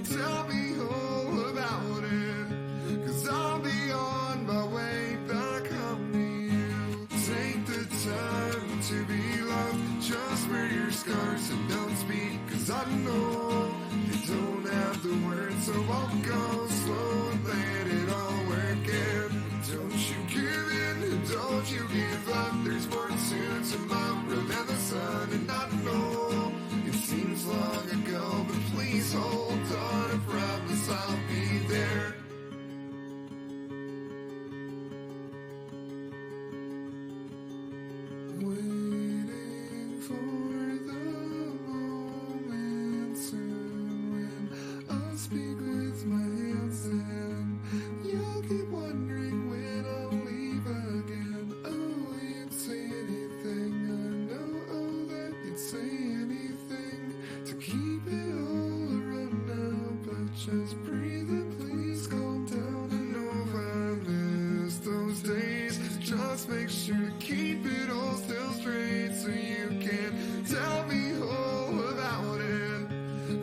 tell me all about it, 'cause I'll be on my way back home to you. Take the time to be loved, just wear your scars and don't speak, 'cause I know you don't have the words, so I'll go slow and let it all work in. Don't you give in, don't you give up, there's more to tomorrow than the sun, and I know it seems long ago, but please hold on, I promise I'll be there. Waiting for the moment soon when I'll speak with my hands in. You'll keep wondering when I'll leave again. Oh, you'd say anything, I know, oh, that you'd say anything to keep it all around now, but just breathe and please calm down. I know I miss those days, just make sure to keep it all still straight so you can tell me all about it,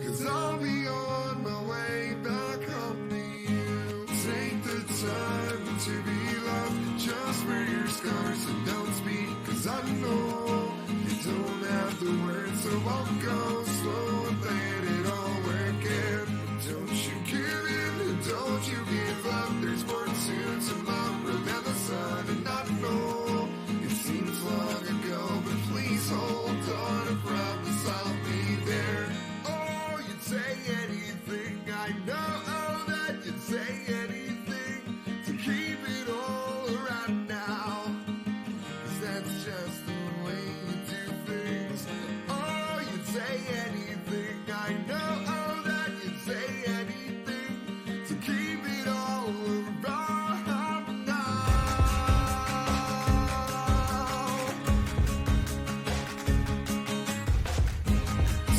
'cause I'll be on my way back home to you. Take the time to be loved, just wear your scars and don't speak, 'cause I know you don't have the words, so I'll go slow and let it all work in. Don't you give in, don't you give up, there's more to tomorrow than the sun, and I know it seems long ago, but please hold on, I promise I'll be there. Oh, you'd say anything, I know, oh, that you'd say anything to keep it all around now, 'cause that's just the way you do things. Oh, you'd say anything, I know, oh, that you'd say anything to keep it all around now.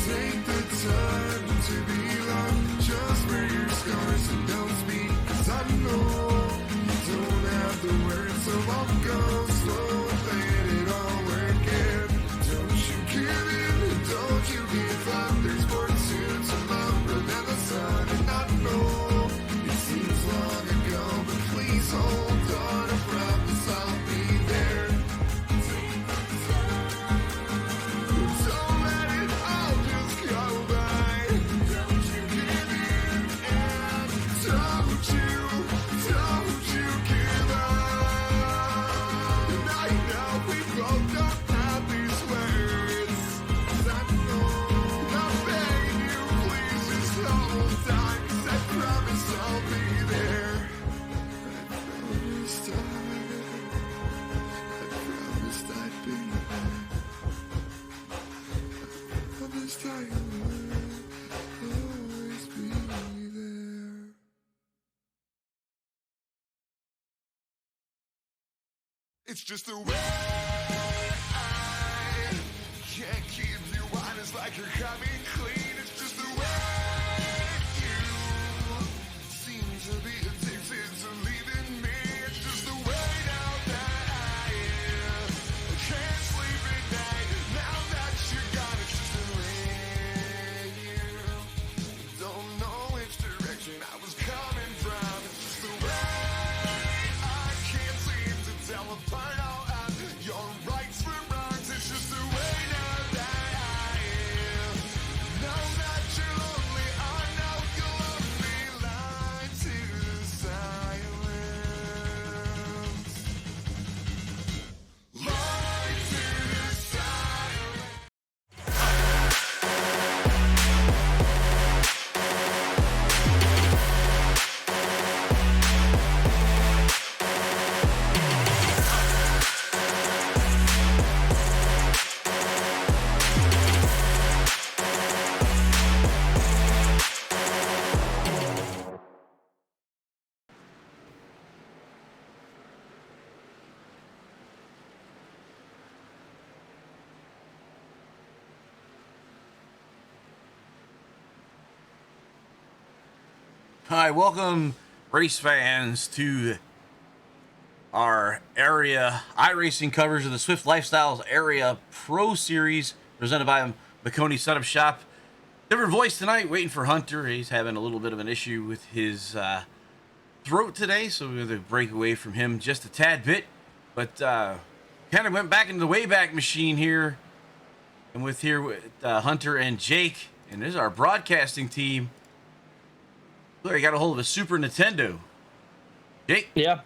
Take the time to be loved, just wear your scars and don't speak, 'cause I know you don't have the words, so I'll go slow and let it all work in. Don't you give in, don't you give up, there's more to tomorrow than the sun, and I know it seems long ago, but please hold on, I promise I'll be there. Don't let it all just go by. Don't you give in, and don't you give up. And I know we both don't have these words, 'cause I know I'm begging you, please just hold on, 'cause I promise I'll be there. I promised I'd be there. I promised I would always be there. It's just the way I can't keep you honest like you're coming clean. It's just the way you seem to be addicted to leaving me. It's just the way now that I can't sleep at night. Now that you're gone, it's just the way you don't know which direction I was coming from. It's just the way I can't seem to tell apart all of your rights from wrongs. It's just the way now that I know that you're lonely. I know you'll only lie to silence. Lie to silence. Hi, welcome race fans to our area iRacing coverage of the Swift Lifestyles Area Pro Series presented by McConey Setup Shop. Different voice tonight, waiting for Hunter. He's having a little bit of an issue with his throat today, so we're going to break away from him just a tad bit. But kind of went back into the Wayback Machine here. And with Hunter and Jake. And this is our broadcasting team. Look, I got a hold of a Super Nintendo. Jake? Yeah.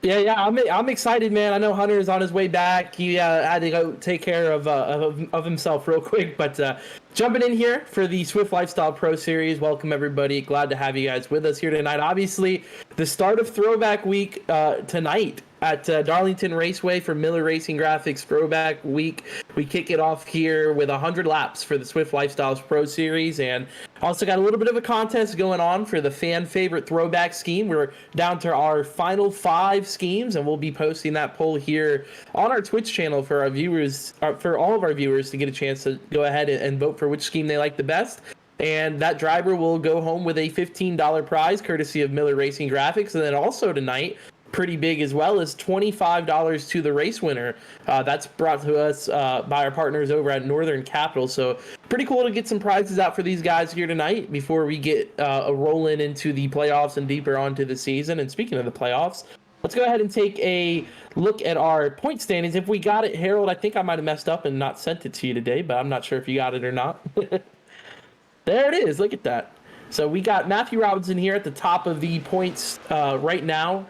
Yeah, I'm excited, man. I know Hunter is on his way back. He had to go take care of himself real quick, but jumping in here for the Swift Lifestyle Pro Series. Welcome, everybody. Glad to have you guys with us here tonight. Obviously, the start of Throwback Week tonight at Darlington Raceway for Miller Racing Graphics Throwback Week. We kick it off here with 100 laps for the Swift Lifestyles Pro Series, and also got a little bit of a contest going on for the fan favorite throwback scheme. We're down to our final 5 schemes, and we'll be posting that poll here on our Twitch channel for our viewers, for all of our viewers, to get a chance to go ahead and vote for which scheme they like the best. And that driver will go home with a $15 prize courtesy of Miller Racing Graphics. And then also tonight, pretty big as well, is $25 to the race winner. That's brought to us by our partners over at Northern Capital. So pretty cool to get some prizes out for these guys here tonight before we get a rolling into the playoffs and deeper onto the season. And speaking of the playoffs, let's go ahead and take a look at our point standings. If we got it, Harold, I think I might have messed up and not sent it to you today, but I'm not sure if you got it or not. There it is. Look at that. So we got Matthew Robinson here at the top of the points right now.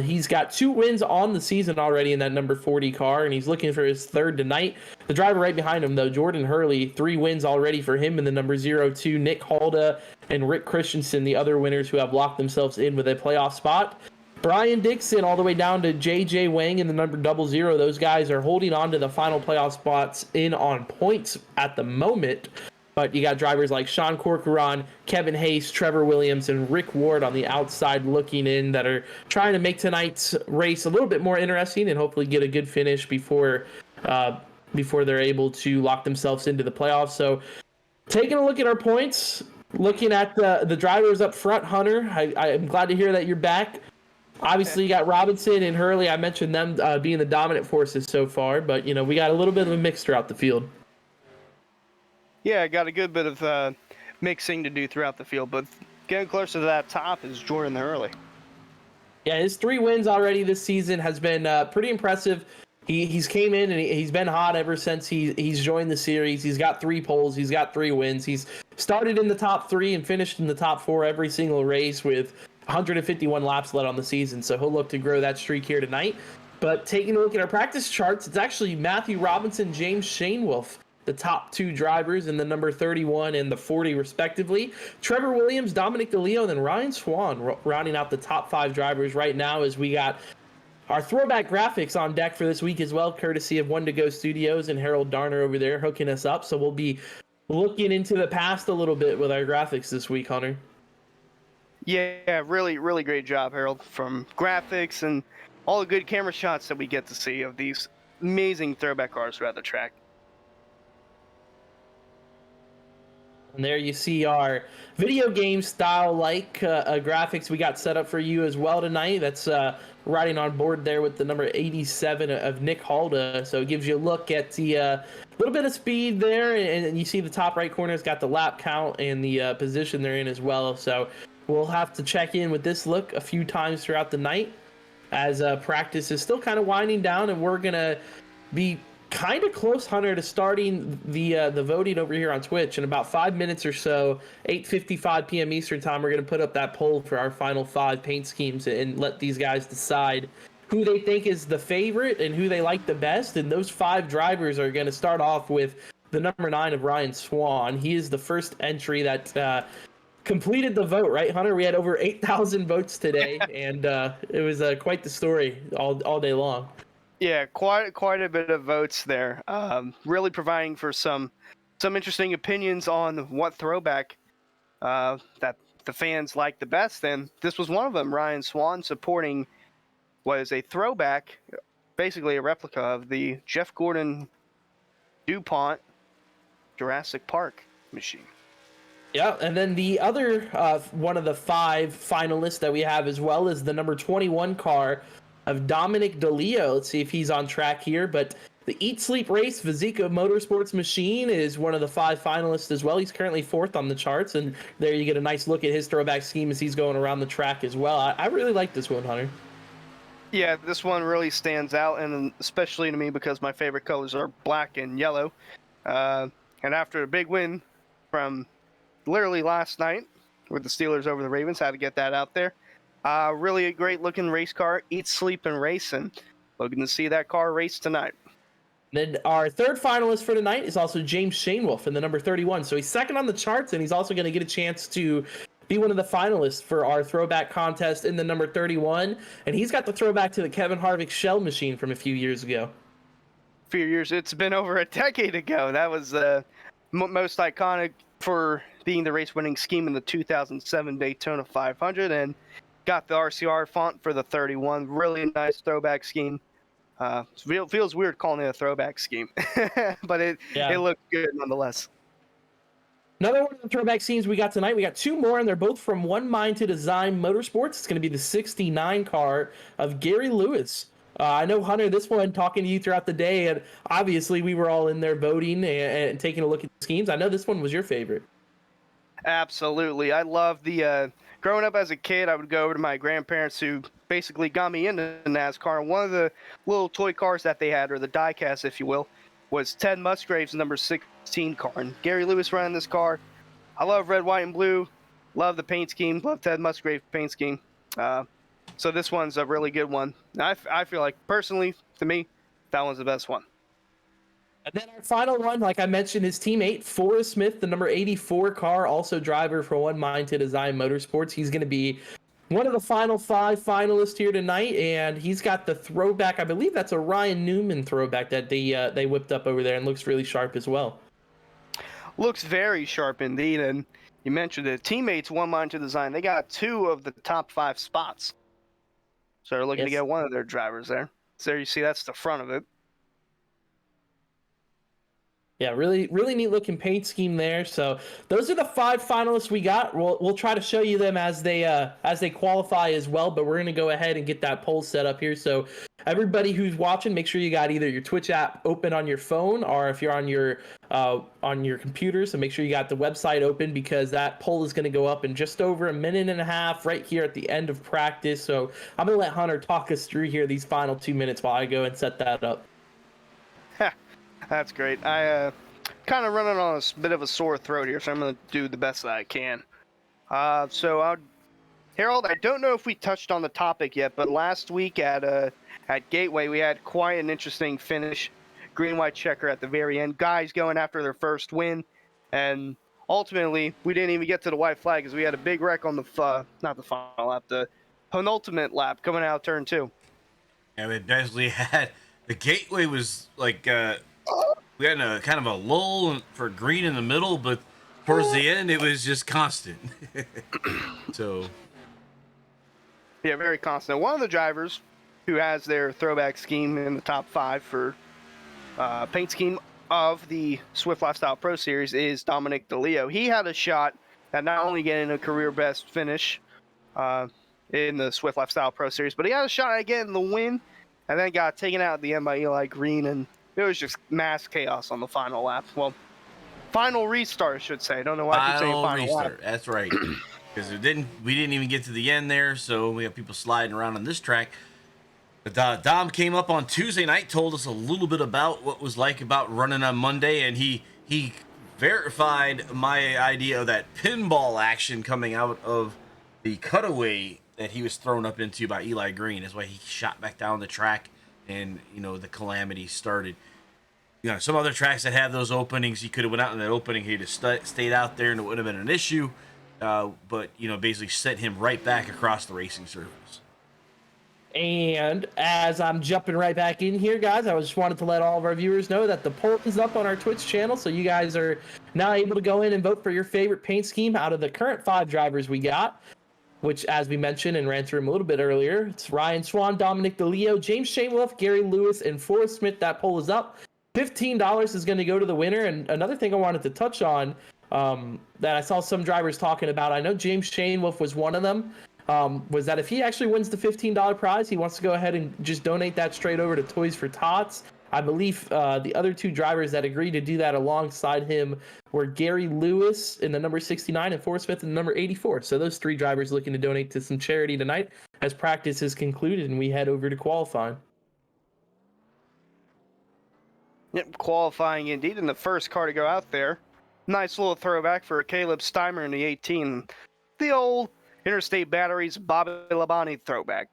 He's got 2 wins on the season already in that number 40 car, and he's looking for his 3rd tonight. The driver right behind him, though, Jordan Hurley, 3 wins already for him in the number 02. Nick Halda and Rick Christensen, the other winners who have locked themselves in with a playoff spot. Brian Dixon all the way down to JJ Wang in the number 00. Those guys are holding on to the final playoff spots in on points at the moment. But you got drivers like Sean Corcoran, Kevin Hayes, Trevor Williams, and Rick Ward on the outside looking in that are trying to make tonight's race a little bit more interesting and hopefully get a good finish before they're able to lock themselves into the playoffs. So taking a look at our points, looking at the drivers up front, Hunter, I'm glad to hear that you're back. Obviously, you got Robinson and Hurley. I mentioned them being the dominant forces so far, but we got a little bit of a mix throughout the field. Yeah, I got a good bit of mixing to do throughout the field, but getting closer to that top is Jordan Hurley. Yeah, his 3 wins already this season has been pretty impressive. He's came in and he's been hot ever since he's joined the series. He's got 3 poles. He's got 3 wins. He's started in the top 3 and finished in the top 4 every single race with 151 laps led on the season. So he'll look to grow that streak here tonight. But taking a look at our practice charts, it's actually Matthew Robinson, James Shanewolf, the top 2 drivers in the number 31 and the 40 respectively. Trevor Williams, Dominic DeLeo, and then Ryan Swan rounding out the top 5 drivers right now, as we got our throwback graphics on deck for this week as well, courtesy of One to Go Studios and Harold Darner over there hooking us up. So we'll be looking into the past a little bit with our graphics this week, Hunter. Yeah, really, really great job, Harold, from graphics and all the good camera shots that we get to see of these amazing throwback cars throughout the track. And there you see our video game style like graphics we got set up for you as well tonight. That's riding on board there with the number 87 of Nick Halda. So it gives you a look at the little bit of speed there, and you see the top right corner's got the lap count and the position they're in as well. So we'll have to check in with this look a few times throughout the night as practice is still kind of winding down, and we're going to be kind of close, Hunter, to starting the voting over here on Twitch in about 5 minutes or so. 8:55 p.m. Eastern time, we're going to put up that poll for our final 5 paint schemes and let these guys decide who they think is the favorite and who they like the best. And those 5 drivers are going to start off with the number 9 of Ryan Swan. He is the first entry that completed the vote, right, Hunter? We had over 8,000 votes today, and it was quite the story all day long. Yeah, quite a bit of votes there. Really providing for some interesting opinions on what throwback that the fans like the best. And this was one of them. Ryan Swan supporting was a throwback, basically a replica of the Jeff Gordon DuPont Jurassic Park machine. Yeah, and then the other one of the 5 finalists that we have as well is the number 21 car of Dominic DeLeo. Let's see if he's on track here, but The Eat Sleep Race Vizika Motorsports machine is one of the 5 finalists as well. He's currently 4th on the charts, and there you get a nice look at his throwback scheme as he's going around the track as well. I really like this one, Hunter. Yeah, this one really stands out, and especially to me because my favorite colors are black and yellow. And after a big win from literally last night with the Steelers over the Ravens, had to get that out there. Really a great looking race car. Eat, sleep, and race, and looking to see that car race tonight. Then our 3rd finalist for tonight is also James Shanewolf in the number 31. So he's 2nd on the charts, and he's also going to get a chance to be one of the finalists for our throwback contest in the number 31. And he's got the throwback to the Kevin Harvick shell machine from a few years ago. Few years, it's been over a decade ago. That was the most iconic for being the race-winning scheme in the 2007 Daytona 500, and got the RCR font for the 31. Really nice throwback scheme. Feels weird calling it a throwback scheme, but it looks good nonetheless. Another one of the throwback schemes we got tonight, we got 2 more, and they're both from One Mind to Design Motorsports. It's going to be the 69 car of Gary Lewis. I know, Hunter, this one, talking to you throughout the day, and obviously we were all in there voting and taking a look at the schemes. I know this one was your favorite. Absolutely. I love the... growing up as a kid, I would go over to my grandparents who basically got me into NASCAR. And one of the little toy cars that they had, or the diecast, if you will, was Ted Musgrave's number 16 car. And Gary Lewis running this car. I love red, white, and blue. Love the paint scheme. Love Ted Musgrave's paint scheme. So this one's a really good one. I feel like, personally, to me, that one's the best one. And then our final one, like I mentioned, his teammate, Forrest Smith, the number 84 car, also driver for One Mind to Design Motorsports. He's going to be one of the final 5 finalists here tonight, and he's got the throwback. I believe that's a Ryan Newman throwback that they whipped up over there, and looks really sharp as well. Looks very sharp indeed, and you mentioned it. Teammates, One Mind to Design, they got 2 of the top 5 spots. So they're looking to get one of their drivers there. So there you see, that's the front of it. Yeah, really neat looking paint scheme there. So those are the 5 finalists we got. We'll try to show you them as they qualify as well. But we're gonna go ahead and get that poll set up here. So everybody who's watching, make sure you got either your Twitch app open on your phone, or if you're on your computer, so make sure you got the website open, because that poll is gonna go up in just over a minute and a half right here at the end of practice. So I'm gonna let Hunter talk us through here these final 2 minutes while I go and set that up. That's great. I kind of running on a bit of a sore throat here, so I'm going to do the best that I can. Harold, I don't know if we touched on the topic yet, but last week at Gateway, we had quite an interesting finish. Green-white checker at the very end. Guys going after their first win, and ultimately, we didn't even get to the white flag because we had a big wreck on the, not the final lap, the penultimate lap coming out of turn 2. Yeah, we basically had, the Gateway was like, we had a kind of a lull for green in the middle, but towards the end, it was just constant. So, yeah, very constant. One of the drivers who has their throwback scheme in the top 5 for paint scheme of the Swift Lifestyle Pro Series is Dominic DeLeo. He had a shot at not only getting a career best finish in the Swift Lifestyle Pro Series, but he had a shot at getting the win, and then got taken out at the end by Eli Green, and it was just mass chaos on the final lap. Well, final restart, I should say. I don't know why I keep saying final restart. lap. That's right. Because we didn't even get to the end there, so we have people sliding around on this track. But Dom came up on Tuesday night, told us a little bit about what was like about running on Monday, and he verified my idea of that pinball action coming out of the cutaway that he was thrown up into by Eli Green. That's why he shot back down the track, and the calamity started. Some other tracks that have those openings, he could have went out in that opening, he'd have stayed out there, and it would have been an issue. But basically sent him right back across the racing surface. And as I'm jumping right back in here, guys, I just wanted to let all of our viewers know that the poll is up on our Twitch channel, so you guys are now able to go in and vote for your favorite paint scheme out of the current 5 drivers we got, which, as we mentioned and ran through them a little bit earlier, it's Ryan Swan, Dominic DeLeo, James Shanewolf, Gary Lewis, and Forrest Smith. That poll is up. $15 is going to go to the winner. And another thing I wanted to touch on that I saw some drivers talking about, I know James Shanewolf was one of them, was that if he actually wins the $15 prize, he wants to go ahead and just donate that straight over to Toys for Tots. I believe the other two drivers that agreed to do that alongside him were Gary Lewis in the number 69 and Forrest Smith in the number 84. So those three drivers looking to donate to some charity tonight as practice is concluded and we head over to qualifying. Yep, qualifying indeed, and the first car to go out there. Nice little throwback for Caleb Steimer in the 18. The old Interstate Batteries Bobby Labonte throwback.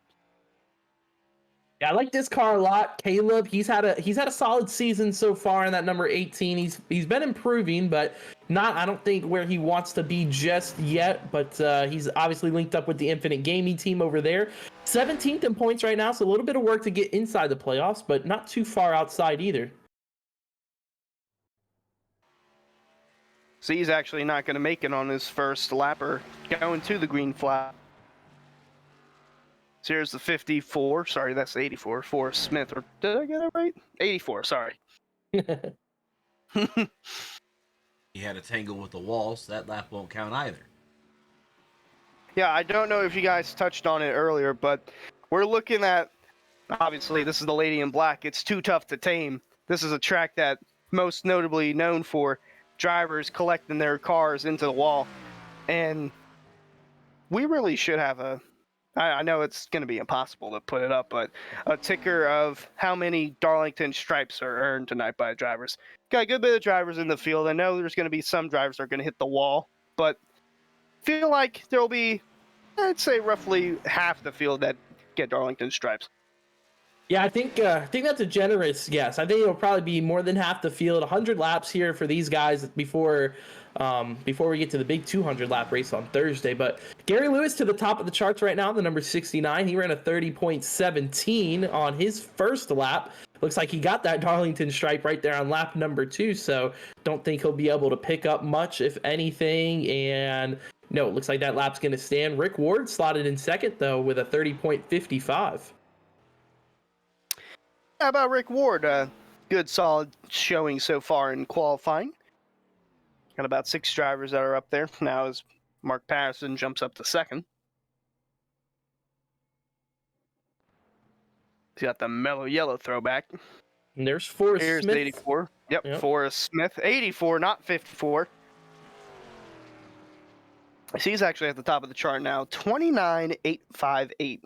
Yeah, I like this car a lot. Caleb, he's had a solid season so far in that number 18. He's been improving, but not, I don't think, where he wants to be just yet. But he's obviously linked up with the Infinite Gaming team over there. 17th in points right now, so a little bit of work to get inside the playoffs, but not too far outside either. So he's actually not going to make it on his first lapper going to the green flag. So here's the 54. Sorry, that's the 84. Forrest Smith. Or did I get it right? 84. Sorry. He had a tangle with the wall, so that lap won't count either. Yeah, I don't know if you guys touched on it earlier, but we're looking at, obviously, this is the Lady in Black. It's Too Tough to Tame. This is a track that most notably known for drivers collecting their cars into the wall. And we really should have I know it's going to be impossible to put it up, but a ticker of how many Darlington stripes are earned tonight by drivers. Got a good bit of drivers in the field. I know there's going to be some drivers that are going to hit the wall, but feel like there'll be, I'd say, roughly half the field that get Darlington stripes. Yeah, I think that's a generous guess. I think it'll probably be more than half the field. 100 laps here for these guys before we get to the big 200 lap race on Thursday. But Gary Lewis to the top of the charts right now, the number 69. He ran a 30.17 on his first lap. Looks like he got that Darlington stripe right there on lap number 2. So don't think he'll be able to pick up much, if anything. And no, it looks like that lap's going to stand. Rick Ward slotted in second though with a 30.55. How about Rick Ward? Good, solid showing so far in qualifying. Got about 6 drivers that are up there now as Mark Patterson jumps up to second. He's got the mellow yellow throwback. And there's Forrest Here's Smith. 84. Yep, Forrest Smith. 84, not 54. He's actually at the top of the chart now. 29.858.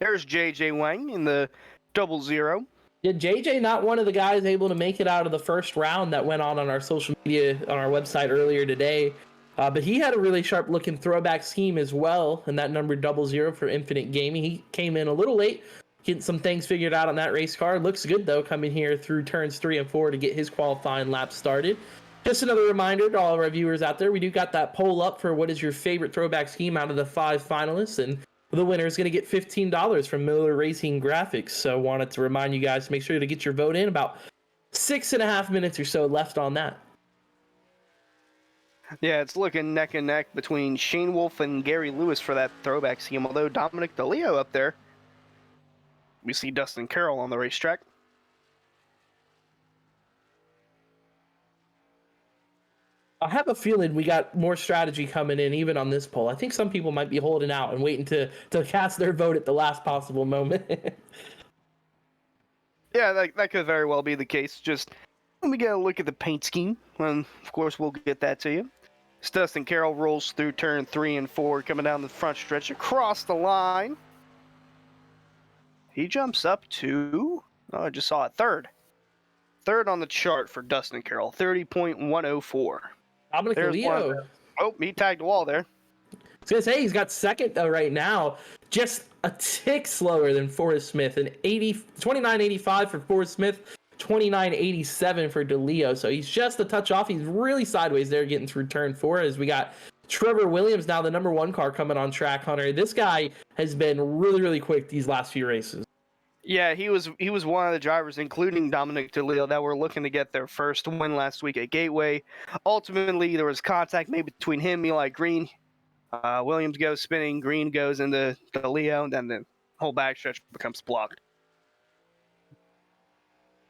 There's JJ Wang in the 00. Yeah, JJ not one of the guys able to make it out of the first round that went on our social media, on our website earlier today. But he had a really sharp looking throwback scheme as well. And that number 00 for Infinite Gaming. He came in a little late, getting some things figured out on that race car. Looks good though, coming here through turns 3 and 4 to get his qualifying lap started. Just another reminder to all of our viewers out there, we do got that poll up for what is your favorite throwback scheme out of the 5 finalists. And the winner is going to get $15 from Miller Racing Graphics. So wanted to remind you guys to make sure to get your vote in. About 6.5 minutes or so left on that. Yeah, it's looking neck and neck between Shane Wolf and Gary Lewis for that throwback scheme. Although Dominic DeLeo up there, we see Dustin Carroll on the racetrack. I have a feeling we got more strategy coming in even on this poll. I think some people might be holding out and waiting to cast their vote at the last possible moment. Yeah, that could very well be the case. Just let me get a look at the paint scheme, and of course we'll get that to you. As Dustin Carroll rolls through turn 3 and 4, coming down the front stretch across the line. He jumps up to, I just saw it, third. Third on the chart for Dustin Carroll, 30.104. Dominic DeLeo. Oh, he tagged the wall there. I was going to say, he's got second though right now. Just a tick slower than Forrest Smith. An 29.85 for Forrest Smith, 29.87 for DeLeo. So he's just a touch off. He's really sideways there getting through turn 4 as we got Trevor Williams, now the number 1 car coming on track, Hunter. This guy has been really, really quick these last few races. Yeah, he was one of the drivers, including Dominic DeLeo, that were looking to get their first win last week at Gateway. Ultimately, there was contact made between him, Eli Green. Williams goes spinning, Green goes into DeLeo, and then the whole backstretch becomes blocked.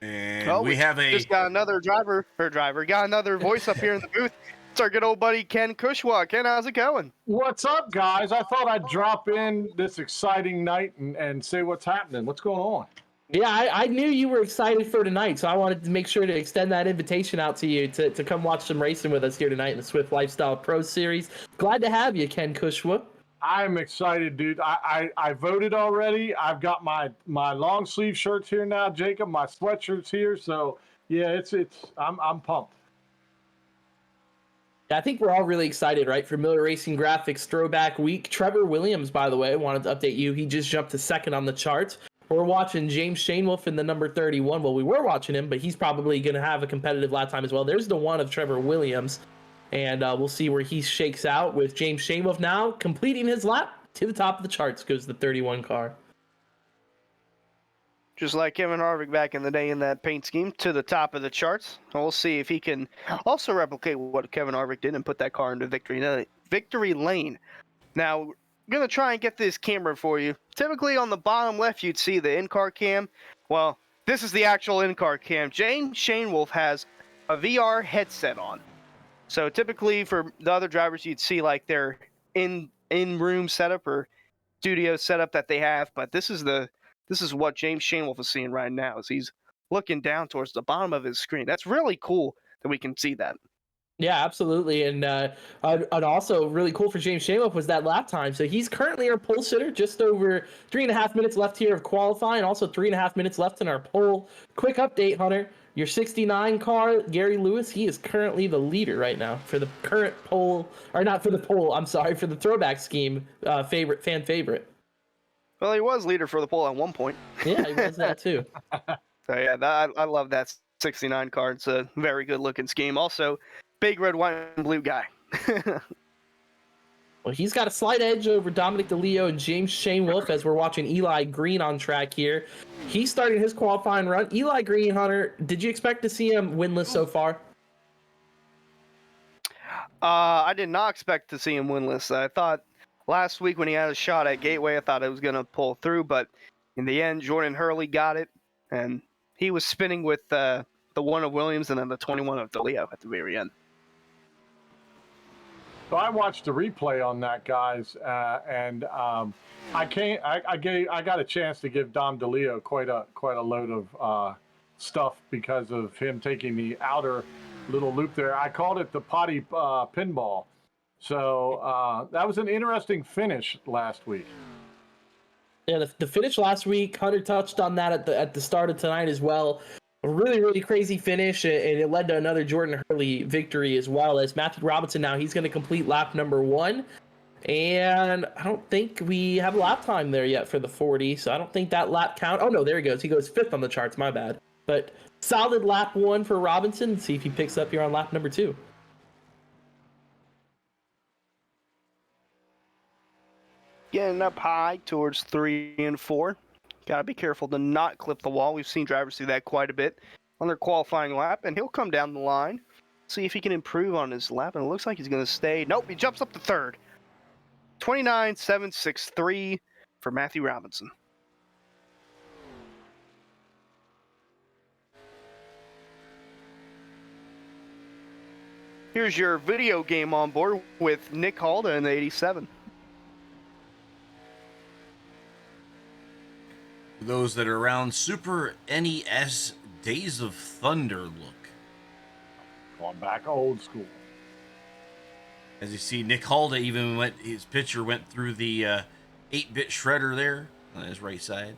And we have just got another got another voice up here in the booth. It's our good old buddy Ken Kushwa. Ken, how's it going? What's up, guys? I thought I'd drop in this exciting night and say what's happening. What's going on? Yeah, I knew you were excited for tonight, so I wanted to make sure to extend that invitation out to you to come watch some racing with us here tonight in the Swift Lifestyle Pro Series. Glad to have you, Ken Kushwa. I'm excited, dude. I voted already. I've got my long sleeve shirts here now, Jacob. My sweatshirt's here, so yeah, I'm pumped. I think we're all really excited, right? For Miller Racing Graphics Throwback Week. Trevor Williams, by the way, wanted to update you. He just jumped to second on the charts. We're watching James Shanewolf in the number 31. Well, we were watching him, but he's probably going to have a competitive lap time as well. There's the one of Trevor Williams, and we'll see where he shakes out with James Shanewolf now completing his lap to the top of the charts goes the 31 car. Just like Kevin Harvick back in the day in that paint scheme, to the top of the charts. And we'll see if he can also replicate what Kevin Harvick did and put that car into victory lane. Now, I'm going to try and get this camera for you. Typically on the bottom left, you'd see the in-car cam. Well, this is the actual in-car cam. James Shanewolf has a VR headset on. So typically for the other drivers, you'd see like their in-room setup or studio setup that they have. But this is what James Shanewolf is seeing right now, as he's looking down towards the bottom of his screen. That's really cool that we can see that. Yeah, absolutely. And also really cool for James Shanewolf was that lap time. So he's currently our pole sitter, just over 3.5 minutes left here of qualifying, also 3.5 minutes left in our pole. Quick update, Hunter. Your 69 car, Gary Lewis, he is currently the leader right now for the current pole, or not for the pole, I'm sorry, for the throwback scheme fan favorite. Well, he was leader for the pole at one point. Yeah, he was that too. So yeah, I love that 69 car. It's a very good looking scheme. Also, big red, white, and blue guy. Well, he's got a slight edge over Dominic DeLeo and James Shanewolf as we're watching Eli Green on track here. He's starting his qualifying run. Eli Green, Hunter, did you expect to see him winless so far? I did not expect to see him winless. I thought last week when he had a shot at Gateway, I thought it was going to pull through, but in the end, Jordan Hurley got it, and he was spinning with the 1 of Williams and then the 21 of DeLeo at the very end. So I watched the replay on that, guys, and I got a chance to give Dom DeLeo quite a load of stuff because of him taking the outer little loop there. I called it the potty pinball. So that was an interesting finish last week. Yeah, the finish last week, Hunter touched on that at the start of tonight as well. A really, really crazy finish, and it led to another Jordan Hurley victory as well. As Matthew Robinson now, he's going to complete lap number 1. And I don't think we have a lap time there yet for the 40, so I don't think that lap count. Oh, no, there he goes. He goes 5th on the charts, my bad. But solid lap 1 for Robinson. Let's see if he picks up here on lap number 2. Getting up high towards 3 and 4. Got to be careful to not clip the wall. We've seen drivers do that quite a bit on their qualifying lap, and he'll come down the line, see if he can improve on his lap, and it looks like he's going to stay. Nope, he jumps up to 3rd. 29.763 for Matthew Robinson. Here's your video game on board with Nick Halda in the 87. Those that are around, Super NES Days of Thunder look. Going back old school. As you see, Nick Halda even his picture went through the 8-bit shredder there on his right side.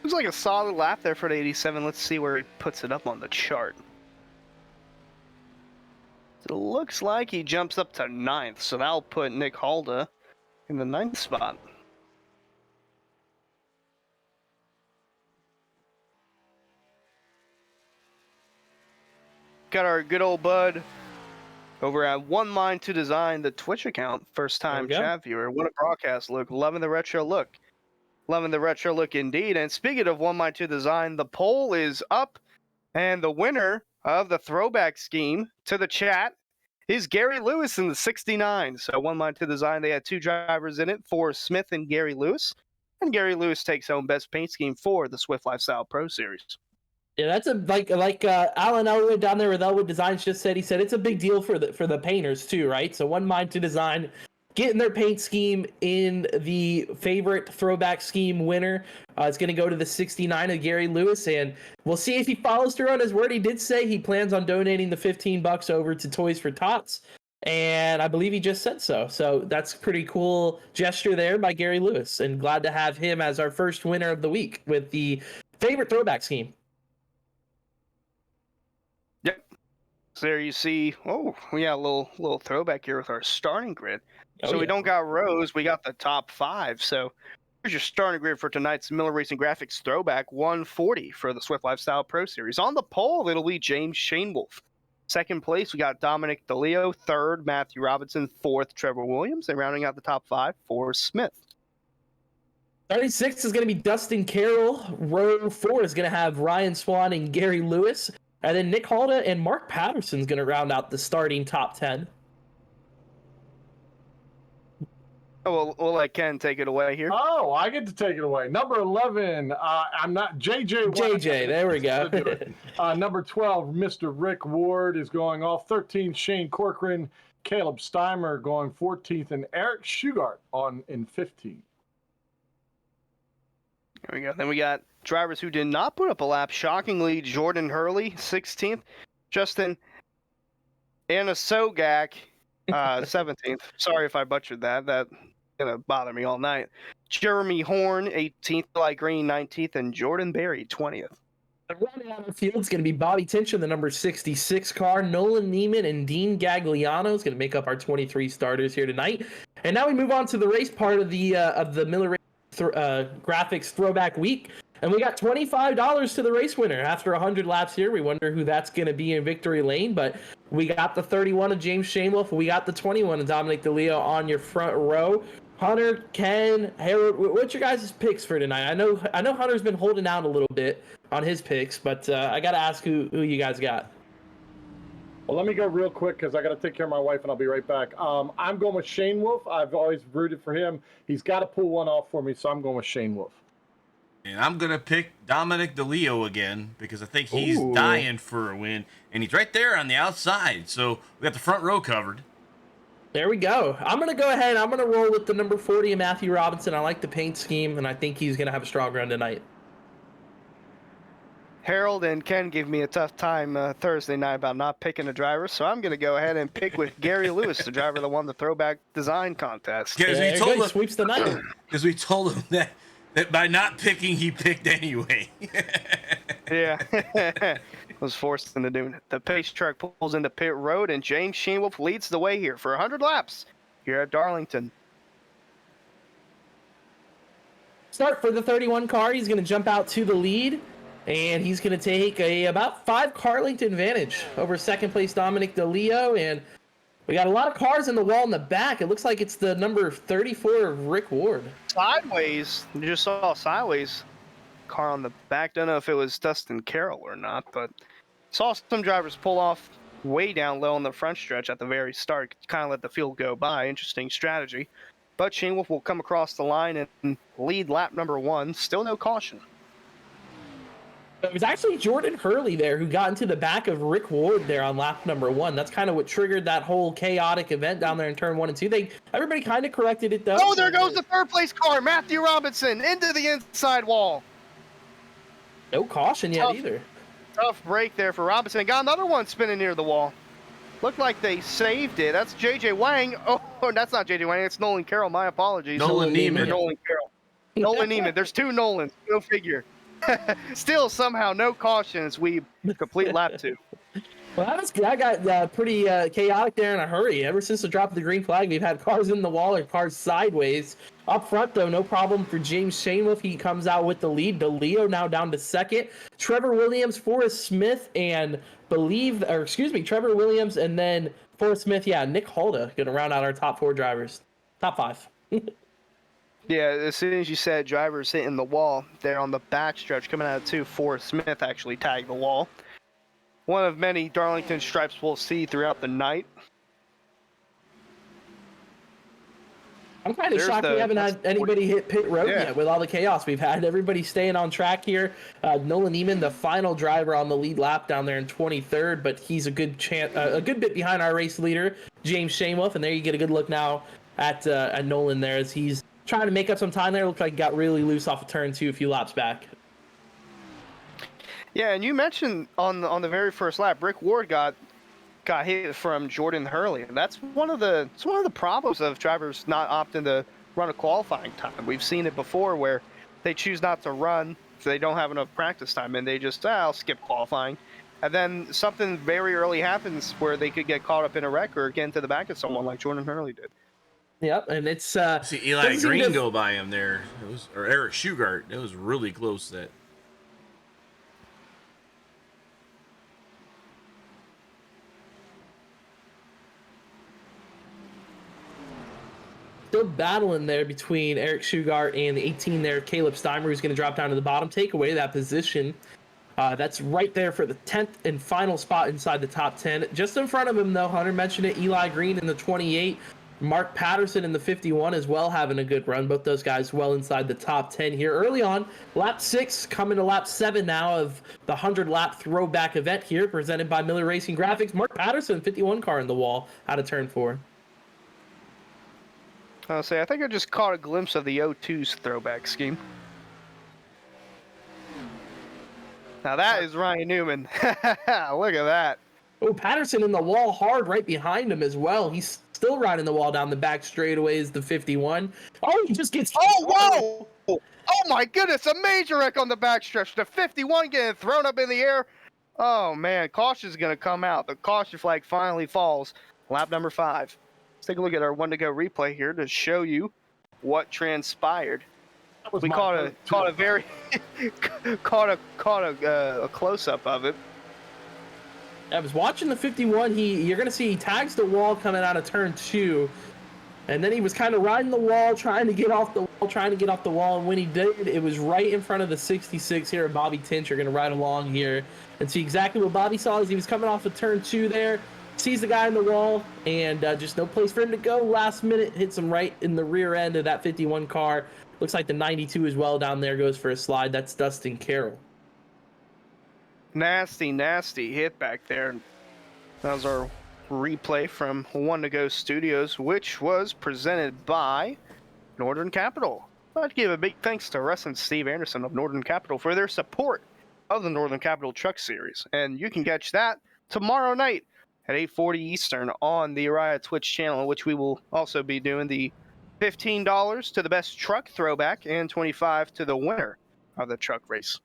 Looks like a solid lap there for the 87. Let's see where he puts it up on the chart. It looks like he jumps up to 9th, so that'll put Nick Halda in the 9th spot. Got our good old bud over at One Mind to Design, the Twitch account. First time chat viewer. What a broadcast look. Loving the retro look. Loving the retro look indeed. And speaking of One Mind to Design, the poll is up, and the winner of the throwback scheme to the chat is Gary Lewis in the 69. So One Mind to Design, they had 2 drivers in it, for Smith and Gary Lewis. and Gary Lewis takes home best paint scheme for the Swift Lifestyle Pro Series. Yeah, that's a like Alan Elwood down there with Elwood Designs just said. He said it's a big deal for the painters too, right? So One Mind to Design getting their paint scheme in the favorite throwback scheme winner. It's going to go to the 69 of Gary Lewis, and we'll see if he follows through on his word. He did say he plans on donating the $15 over to Toys for Tots, and I believe he just said so. So that's a pretty cool gesture there by Gary Lewis, and glad to have him as our first winner of the week with the favorite throwback scheme. Yep. So there you see, we got a little throwback here with our starting grid. So we don't got rows, we got the top 5. So here's your starting grid for tonight's Miller Racing Graphics Throwback 140 for the Swift Lifestyle Pro Series. On the pole, it'll be James Shanewolf. Second place, we got Dominic DeLeo. Third, Matthew Robinson. Fourth, Trevor Williams. And rounding out the top 5, Forrest Smith. 36 is going to be Dustin Carroll. Row 4 is going to have Ryan Swan and Gary Lewis. And then Nick Halda and Mark Patterson's going to round out the starting top 10. Oh, we'll let Ken take it away here. Oh, I get to take it away. Number 11, I'm not JJ. JJ, there we go. Number 12, Mr. Rick Ward is going off. 13, Shane Corcoran. Caleb Steimer going 14th, and Eric Shugart in 15th. There we go. Then we got drivers who did not put up a lap. Shockingly, Jordan Hurley, 16th. Justin Anasogak, 17th. Sorry if I butchered that. That's going to bother me all night. Jeremy Horn, 18th. Eli Green, 19th. And Jordan Berry, 20th. Running out of the field is going to be Bobby Tincher, the number 66 car. Nolan Neiman and Dean Gagliano is going to make up our 23 starters here tonight. And now we move on to the race part of the Miller Graphics Throwback Week. And we got $25 to the race winner after 100 laps here. We wonder who that's going to be in victory lane, but we got the 31 of James Shanewolf. We got the 21 of Dominic DeLeo on your front row. Hunter, Ken, Harold, what's your guys' picks for tonight? I know Hunter's been holding out a little bit on his picks, but I got to ask who you guys got. Well, let me go real quick because I got to take care of my wife, and I'll be right back. I'm going with Shanewolf. I've always rooted for him. He's got to pull one off for me, so I'm going with Shanewolf. And I'm going to pick Dominic DeLeo again because I think he's dying for a win. And he's right there on the outside. So we got the front row covered. There we go. I'm going to go ahead. I'm going to roll with the number 40 of Matthew Robinson. I like the paint scheme, and I think he's going to have a strong run tonight. Harold and Ken gave me a tough time Thursday night about not picking a driver, so I'm going to go ahead and pick with Gary Lewis, the driver that won the Throwback Design Contest. Because he sweeps the night. Because we told him that by not picking, he picked anyway. Yeah. Was forced into doing it. The pace truck pulls into pit road, and James Shanewolf leads the way here for 100 laps here at Darlington. Start for the 31 car. He's going to jump out to the lead, and he's going to take about 5 car length advantage over second place Dominic DeLeo, and we got a lot of cars in the wall in the back. It looks like it's the number 34 of Rick Ward. Sideways, you just saw a sideways car on the back. Don't know if it was Dustin Carroll or not, but saw some drivers pull off way down low on the front stretch at the very start. Kind of let the field go by. Interesting strategy. But Shanewolf will come across the line and lead lap number 1. Still no caution. It was actually Jordan Hurley there who got into the back of Rick Ward there on lap number 1. That's kind of what triggered that whole chaotic event down there in turn 1 and 2. Everybody kind of corrected it though. Oh, there goes the third place car, Matthew Robinson, into the inside wall. No caution yet either. Tough break there for Robinson. Got another one spinning near the wall. Looked like they saved it. That's JJ Wang. Oh, that's not JJ Wang. It's Nolan Carroll. My apologies. Nolan Neiman. Nolan Carroll. Nolan Neiman. There's 2 Nolans. Go figure. Still somehow no caution as we complete lap 2. Well, that got pretty chaotic there in a hurry. Ever since the drop of the green flag, we've had cars in the wall or cars sideways. Up front, though, no problem for James Shanewolf. He comes out with the lead. DeLeo now down to second. Trevor Williams, Forrest Smith, and Trevor Williams, and then Forrest Smith. Yeah, Nick Halda going to round out our top 4 drivers. Top 5. Yeah, as soon as you said drivers hitting the wall there on the back stretch coming out of 2, Forrest Smith actually tagged the wall. One of many Darlington stripes we'll see throughout the night. I'm kind of There's shocked we haven't that's had anybody hit pit road Yeah. yet with all the chaos we've had. Everybody staying on track here. Nolan Neiman, the final driver on the lead lap down there in 23rd, but he's a good bit behind our race leader, James Shamewolf. And there you get a good look now at Nolan there as he's trying to make up some time there. Looks like he got really loose off of turn 2 a few laps back. Yeah, and you mentioned on the very first lap, Rick Ward got hit from Jordan Hurley, and that's one of the problems of drivers not opting to run a qualifying time. We've seen it before where they choose not to run if they don't have enough practice time, and they just I'll skip qualifying, and then something very early happens where they could get caught up in a wreck or get into the back of someone like Jordan Hurley did. Yep, and it's See Eli Green go by him there, or Eric Shugart. It was really close. That. Still battling there between Eric Shugart and the 18 there, Caleb Steimer, who's going to drop down to the bottom, take away that position. That's right there for the 10th and final spot inside the top 10. Just in front of him, though, Hunter mentioned it, Eli Green in the 28, Mark Patterson in the 51 as well, having a good run. Both those guys well inside the top 10 here early on. Lap 6 coming to lap 7 now of the 100-lap throwback event here, presented by Miller Racing Graphics. Mark Patterson, 51 car in the wall, out of turn 4. I'll say, I think I just caught a glimpse of the O2's throwback scheme. Now that is Ryan Newman. Look at that. Oh, Patterson in the wall hard right behind him as well. He's still riding the wall down the back straightaways, the 51. Oh, he just gets... Oh, whoa! Oh my goodness, a major wreck on the backstretch. The 51 getting thrown up in the air. Oh man, caution's gonna come out. The caution flag finally falls. Lap number 5. Let's take a look at our 1 to go replay here to show you what transpired. We caught a very caught a close up of it. I was watching the 51. You're gonna see he tags the wall coming out of turn 2, and then he was kind of riding the wall, trying to get off the wall. And when he did, it was right in front of the 66 here. Bobby Tinch are gonna ride along here and see exactly what Bobby saw as he was coming off of turn 2 there. Sees the guy in the wall, and just no place for him to go. Last minute, hits him right in the rear end of that 51 car. Looks like the 92 as well down there goes for a slide. That's Dustin Carroll. Nasty hit back there. That was our replay from 1 to go Studios, which was presented by Northern Capital. I'd like to give a big thanks to Russ and Steve Anderson of Northern Capital for their support of the Northern Capital Truck Series. And you can catch that tomorrow night at 8:40 Eastern on the Uriah Twitch channel, in which we will also be doing the $15 to the best truck throwback and $25 to the winner of the truck race.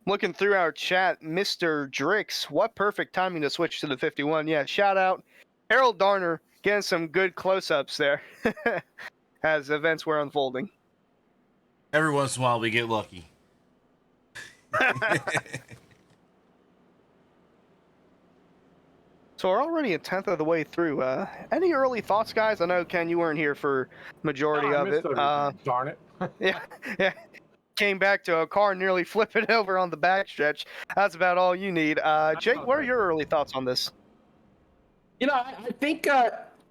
Looking through our chat, Mr. Drix, what perfect timing to switch to the 51. Yeah, shout out Harold Darner getting some good close-ups there as events were unfolding. Every once in a while we get lucky. So we're already a 10th of the way through. Any early thoughts, guys? I know, Ken, you weren't here for majority of it. Darn it. Yeah. Came back to a car nearly flipping over on the backstretch. That's about all you need. Jake, what are your early thoughts on this? You know, I think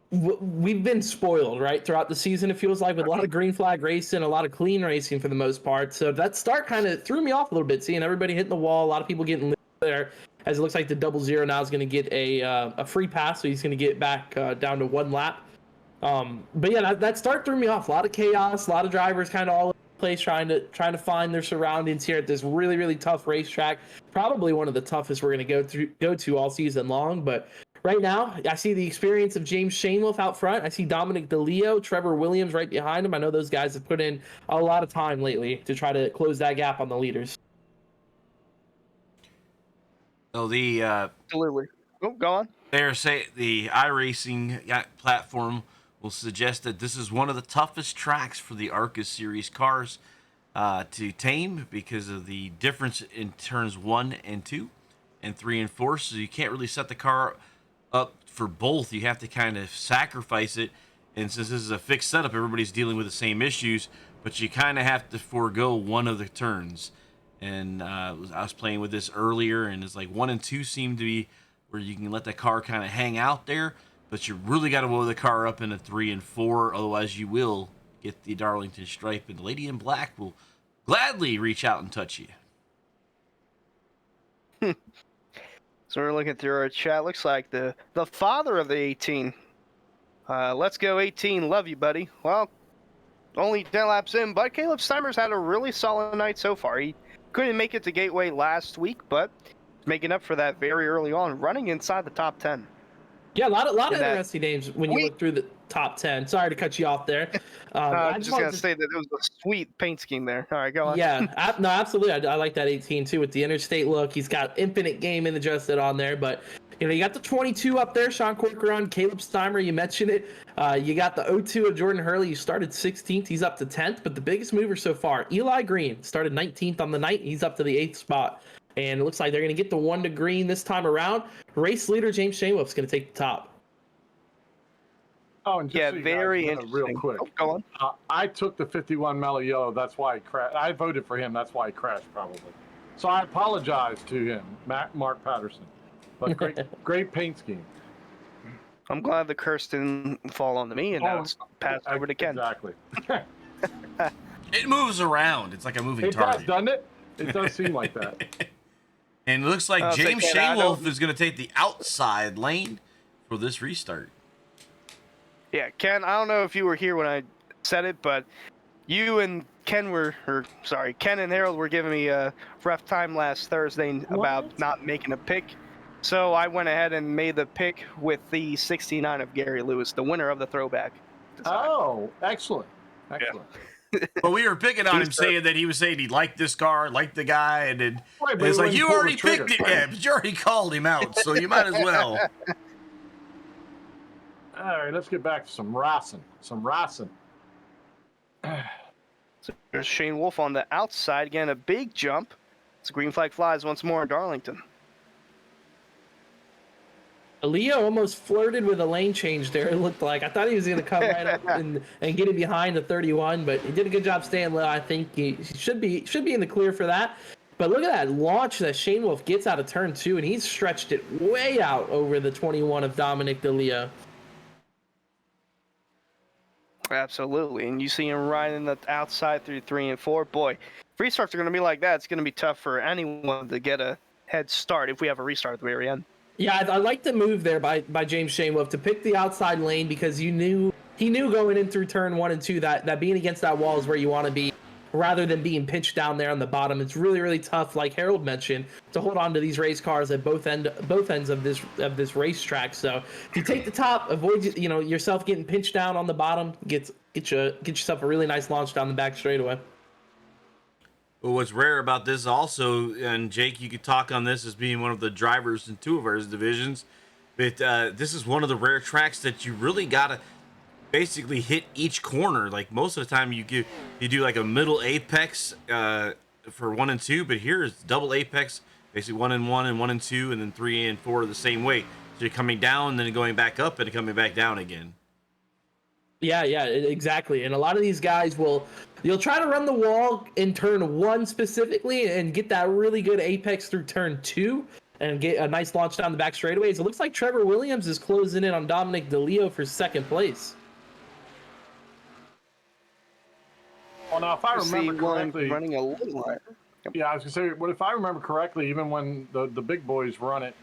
we've been spoiled, right, throughout the season, it feels like, with a lot of green flag racing, a lot of clean racing for the most part. So that start kind of threw me off a little bit, seeing everybody hitting the wall, a lot of people getting lit there, as it looks like the 00 now is going to get a free pass, so he's going to get back down to 1 lap. But yeah, that start threw me off. A lot of chaos, a lot of drivers kind of all over the place trying to find their surroundings here at this really, really tough racetrack. Probably one of the toughest we're going to go to all season long. But right now, I see the experience of James Shamewolf out front. I see Dominic DeLeo, Trevor Williams right behind him. I know those guys have put in a lot of time lately to try to close that gap on the leaders. So the Absolutely. Oh, go on. They're saying the iRacing platform will suggest that this is one of the toughest tracks for the ARCA Series cars to tame because of the difference in turns 1 and 2 and 3 and 4. So you can't really set the car up for both. You have to kind of sacrifice it. And since this is a fixed setup, everybody's dealing with the same issues, but you kind of have to forego one of the turns. And I was playing with this earlier, and it's like 1 and 2 seem to be where you can let the car kind of hang out there. But you really got to blow the car up in a 3 and 4, otherwise you will get the Darlington stripe, and the lady in black will gladly reach out and touch you. So we're looking through our chat. Looks like the father of the 18. Let's go 18. Love you, buddy. Well, only 10 laps in, but Caleb Steimer's had a really solid night so far. He couldn't make it to Gateway last week, but making up for that very early on, running inside the top 10. Yeah, a lot of interesting names when you look through the top 10. Sorry to cut you off there. I was just going to say that it was a sweet paint scheme there. All right, go on. Yeah, no, absolutely. I like that 18 too with the interstate look. He's got infinite game adjusted on there, but you got the 22 up there, Sean Corcoran, Caleb Steimer, you mentioned it. You got the 02 of Jordan Hurley. You started 16th. He's up to 10th, but the biggest mover so far, Eli Green, started 19th on the night. He's up to the 8th spot. And it looks like they're going to get the 1 to green this time around. Race leader James Shanewolf's going to take the top. Oh, and just yeah, so you very guys know, interesting. real quick. Oh, go on. I took the 51 Mellow Yellow. That's why he crashed. I voted for him. That's why he crashed, probably. So I apologize to him, Mark Patterson. But great paint scheme. I'm glad the curse didn't fall onto me, and now it's passed over to Ken. Exactly. It moves around. It's like a moving It target. does, doesn't it? It does seem like that. And it looks like James Shanewolf is going to take the outside lane for this restart. Yeah, Ken, I don't know if you were here when I said it, but you and Ken and Harold were giving me a rough time last Thursday about not making a pick. So I went ahead and made the pick with the 69 of Gary Lewis, the winner of the Throwback design. Oh, excellent. Excellent. Yeah. But we were picking on him, saying that he was saying he liked this car, liked the guy, and then it's like, you already picked it, yeah, but you already called him out, so you might as well. All right, let's get back to some racing. So there's Shane Wolf on the outside. Again, a big jump. It's green flag flies once more in Darlington. Leo almost flirted with a lane change there, it looked like. I thought he was going to come right up and get it behind the 31, but he did a good job staying low. I think he should be in the clear for that. But look at that launch that Shane Wolf gets out of turn 2, and he's stretched it way out over the 21 of Dominic DeLeo. Absolutely, and you see him riding the outside through 3 and 4. Boy, restarts are going to be like that. It's going to be tough for anyone to get a head start if we have a restart at the very end. Yeah, I like the move there by James Shanewolf to pick the outside lane, because he knew going in through turn 1 and 2 that being against that wall is where you want to be, rather than being pinched down there on the bottom. It's really, really tough, like Harold mentioned, to hold on to these race cars at both ends of this racetrack. So if you take the top, avoid yourself getting pinched down on the bottom, get yourself a really nice launch down the back straightaway. Well, what's rare about this also, and Jake, you could talk on this as being one of the drivers in 2 of our divisions, but this is one of the rare tracks that you really gotta basically hit each corner. Like most of the time you do like a middle apex for 1 and 2, but here it's double apex, basically 1 and 1 and 1 and 2, and then 3 and 4 the same way. So you're coming down, then going back up, and coming back down again. Yeah, exactly. And a lot of these guys you'll try to run the wall in turn 1 specifically and get that really good apex through turn 2 and get a nice launch down the back straightaways. It looks like Trevor Williams is closing in on Dominic DeLeo for 2nd place. Well, now, if I remember correctly, running a little higher. Yeah, I was going to say, but if I remember correctly, even when the big boys run it,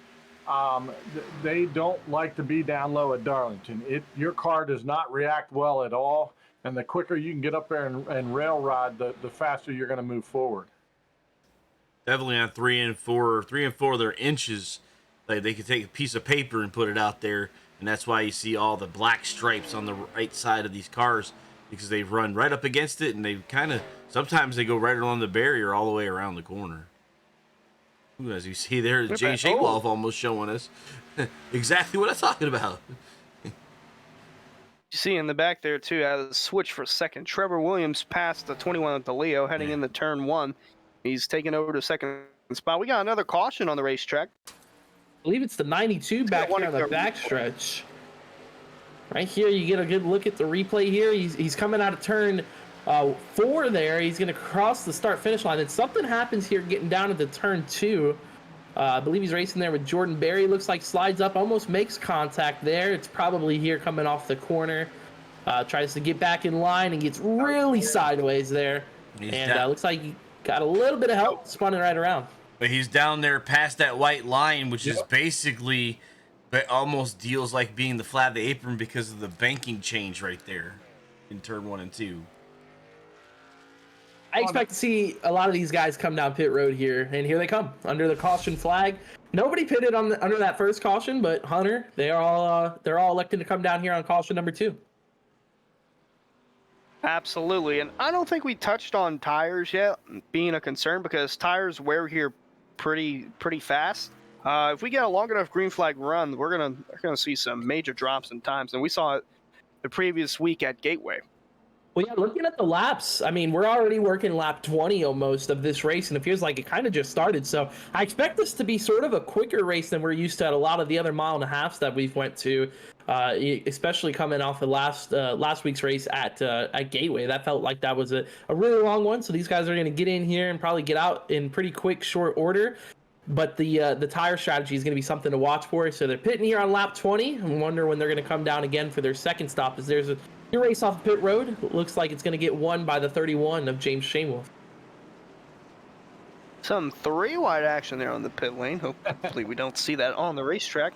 they don't like to be down low at Darlington. Your car does not react well at all, and the quicker you can get up there and rail ride, the faster you're going to move forward. Definitely on 3 and 4. 3 and 4, they're inches. Like they could take a piece of paper and put it out there, and that's why you see all the black stripes on the right side of these cars, because they run right up against it, and they sometimes they go right along the barrier all the way around the corner. Ooh, as you see there, Jay Shanewolf almost showing us exactly what I'm talking about. You see in the back there, too, as a switch for 2nd. Trevor Williams passed the 21 of DeLeo heading into turn 1. He's taking over to 2nd spot. We got another caution on the racetrack. I believe it's the 92 back here on the backstretch. Right here, you get a good look at the replay here. He's coming out of turn 4 there. He's going to cross the start-finish line. And something happens here getting down into turn 2. I believe he's racing there with Jordan Berry. Looks like slides up, almost makes contact there. It's probably here coming off the corner. Tries to get back in line and gets really sideways there. Looks like he got a little bit of help spinning right around. But he's down there past that white line, which is basically, but almost deals like being the flat of the apron because of the banking change right there in turn 1 and 2. I expect to see a lot of these guys come down pit road here, and here they come under the caution flag. Nobody pitted under that first caution, but Hunter, they're all elected to come down here on caution number 2. Absolutely, and I don't think we touched on tires yet being a concern because tires wear here pretty fast. If we get a long enough green flag run, we're gonna see some major drops in times, and we saw it the previous week at Gateway. Well, yeah, looking at the laps, I mean, we're already working lap 20 almost of this race, and it feels like it kind of just started. So I expect this to be sort of a quicker race than we're used to at a lot of the other mile and a halves that we've went to, especially coming off of last week's race at Gateway. That felt like that was a really long one. So these guys are going to get in here and probably get out in pretty quick, short order. But the tire strategy is going to be something to watch for. So they're pitting here on lap 20. I wonder when they're going to come down again for their second stop, as there's a race off pit road. Looks like it's going to get won by the 31 of James Shamewolf. Some 3-wide action there on the pit lane. Hopefully we don't see that on the racetrack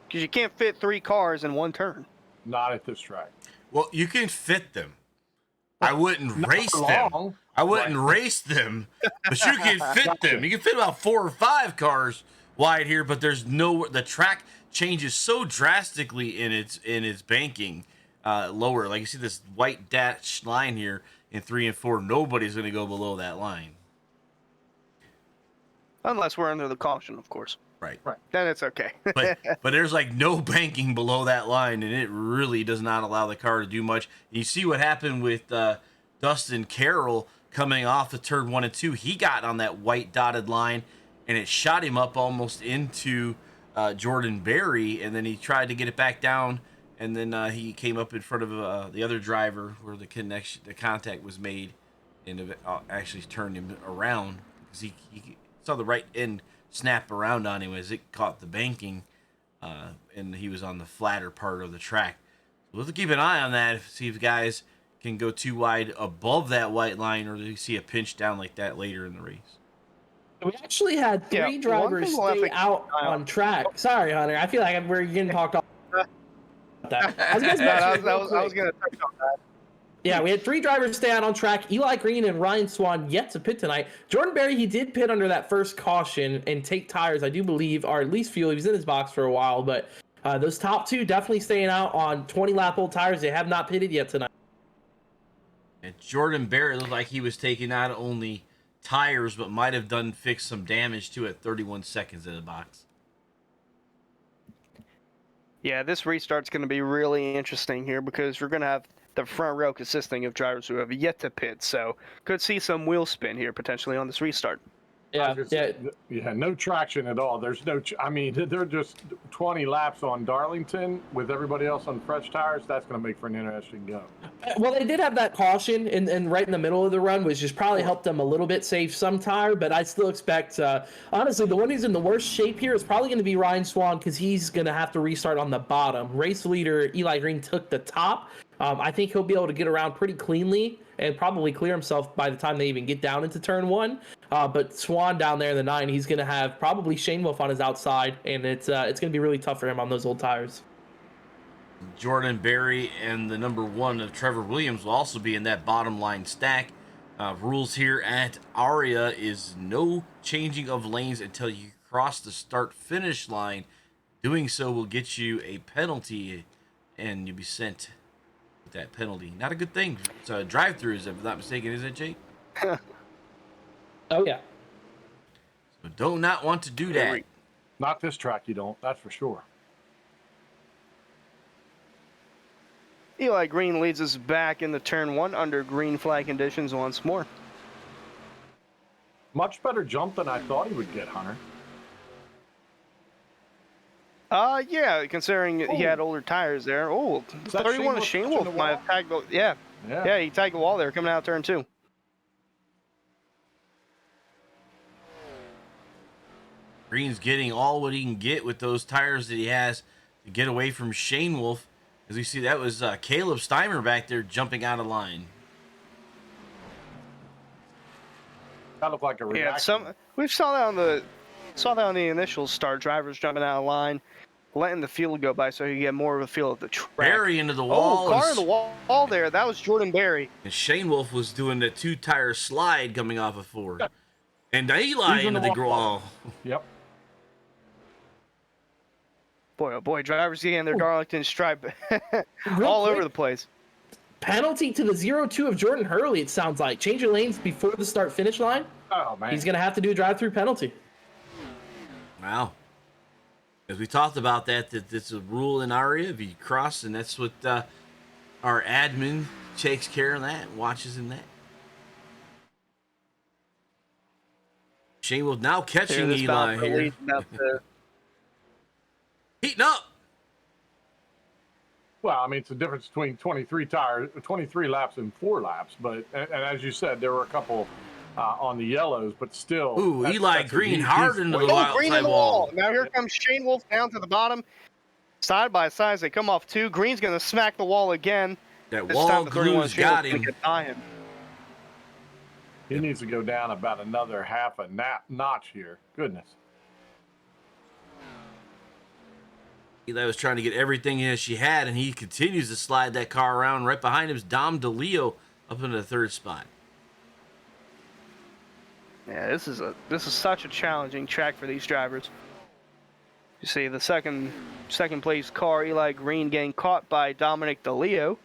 because you can't fit 3 cars in one turn. Not at this track. Well, you can fit them. I wouldn't race them. I wouldn't race them, but you can fit them. You can fit about 4 or 5 cars wide here, but the track changes so drastically in its banking lower. Like you see this white dashed line here in 3 and 4. Nobody's going to go below that line. Unless we're under the caution, of course. Right. Then it's okay. but there's like no banking below that line, and it really does not allow the car to do much. You see what happened with Dustin Carroll coming off the turn 1 and 2. He got on that white dotted line, and it shot him up almost into Jordan Berry, and then he tried to get it back down, and then he came up in front of the other driver where the contact was made, and it actually turned him around because he saw the right end snap around on him as it caught the banking, and he was on the flatter part of the track. We'll have to keep an eye on that, see if guys can go too wide above that white line, or do you see a pinch down like that later in the race? We actually had 3 drivers stay out on track. Sorry, Hunter. I feel like we're getting talked off that. I was going to touch on that. Yeah, we had 3 drivers stay out on track. Eli Green and Ryan Swan yet to pit tonight. Jordan Berry, he did pit under that first caution and take tires, I do believe, or at least fuel. He was in his box for a while, but those top 2 definitely staying out on 20-lap old tires. They have not pitted yet tonight. And Jordan Berry looked like he was taking not only tires, but might have fixed some damage to it 31 seconds in the box. Yeah, this restart's going to be really interesting here because we're going to have the front row consisting of drivers who have yet to pit. So could see some wheel spin here potentially on this restart. Yeah, no traction at all. There's no, they're just 20 laps on Darlington with everybody else on fresh tires. That's going to make for an interesting go. Well, they did have that caution and right in the middle of the run, which just probably helped them a little bit save some tire, but I still expect, honestly, the one who's in the worst shape here is probably going to be Ryan Swan because he's going to have to restart on the bottom. Race leader Eli Green took the top. I think he'll be able to get around pretty cleanly and probably clear himself by the time they even get down into turn 1. But Swan down there in the 9, he's going to have probably Shane Wolf on his outside, and it's going to be really tough for him on those old tires. Jordan Berry and the number 1 of Trevor Williams will also be in that bottom line stack. Rules here at ARIA is no changing of lanes until you cross the start-finish line. Doing so will get you a penalty, and you'll be sent with that penalty. Not a good thing. It's a drive-through, if I'm not mistaken, is it, Jake? Oh, yeah. So do not want to do that. Not this track, you don't. That's for sure. Eli Green leads us back into turn 1 under green flag conditions once more. Much better jump than I thought he would get, Hunter. Yeah, considering he had older tires there. Oh, 31 of Shane Wolf might have tagged the, yeah, he tagged the wall there coming out turn 2. Green's getting all what he can get with those tires that he has to get away from Shane Wolf. As we see, that was Caleb Steimer back there jumping out of line. That looked like a reaction. Yeah, we saw that on the initial start. Drivers jumping out of line, letting the field go by so you get more of a feel of the track. Barry into the wall. Oh, car in the wall there. That was Jordan Barry. And Shane Wolf was doing the 2-tire slide coming off of Ford. And Eli into the wall. Yep. Boy, oh boy, drivers getting their Darlington stripe Real all quick, over the place. Penalty to the 0-2 of Jordan Hurley, it sounds like. Change your lanes before the start-finish line. Oh, man. He's going to have to do a drive-through penalty. Wow. As we talked about that it's a rule in our area. If you cross, and that's what our admin takes care of that, watches in that. Shane Wolf now catching Eli here. Heating up. Well, I mean, it's the difference between 23 laps and 4 laps. But and as you said, there were a couple on the yellows, but still. Ooh, Eli Green hard into the Green in outside the wall. Now here comes Shane Wolf down to the bottom, side by side. As they come off 2. Green's going to smack the wall again. That This wall time the 31 glue's Shane got Wolf's gonna him. get by him. He needs to go down about another half a notch here. Goodness. Eli was trying to get everything in she had, and he continues to slide that car around. Right behind him is Dom DeLeo up in the 3rd spot. Yeah, this is such a challenging track for these drivers. You see the second place car, Eli Green, getting caught by Dominic DeLeo.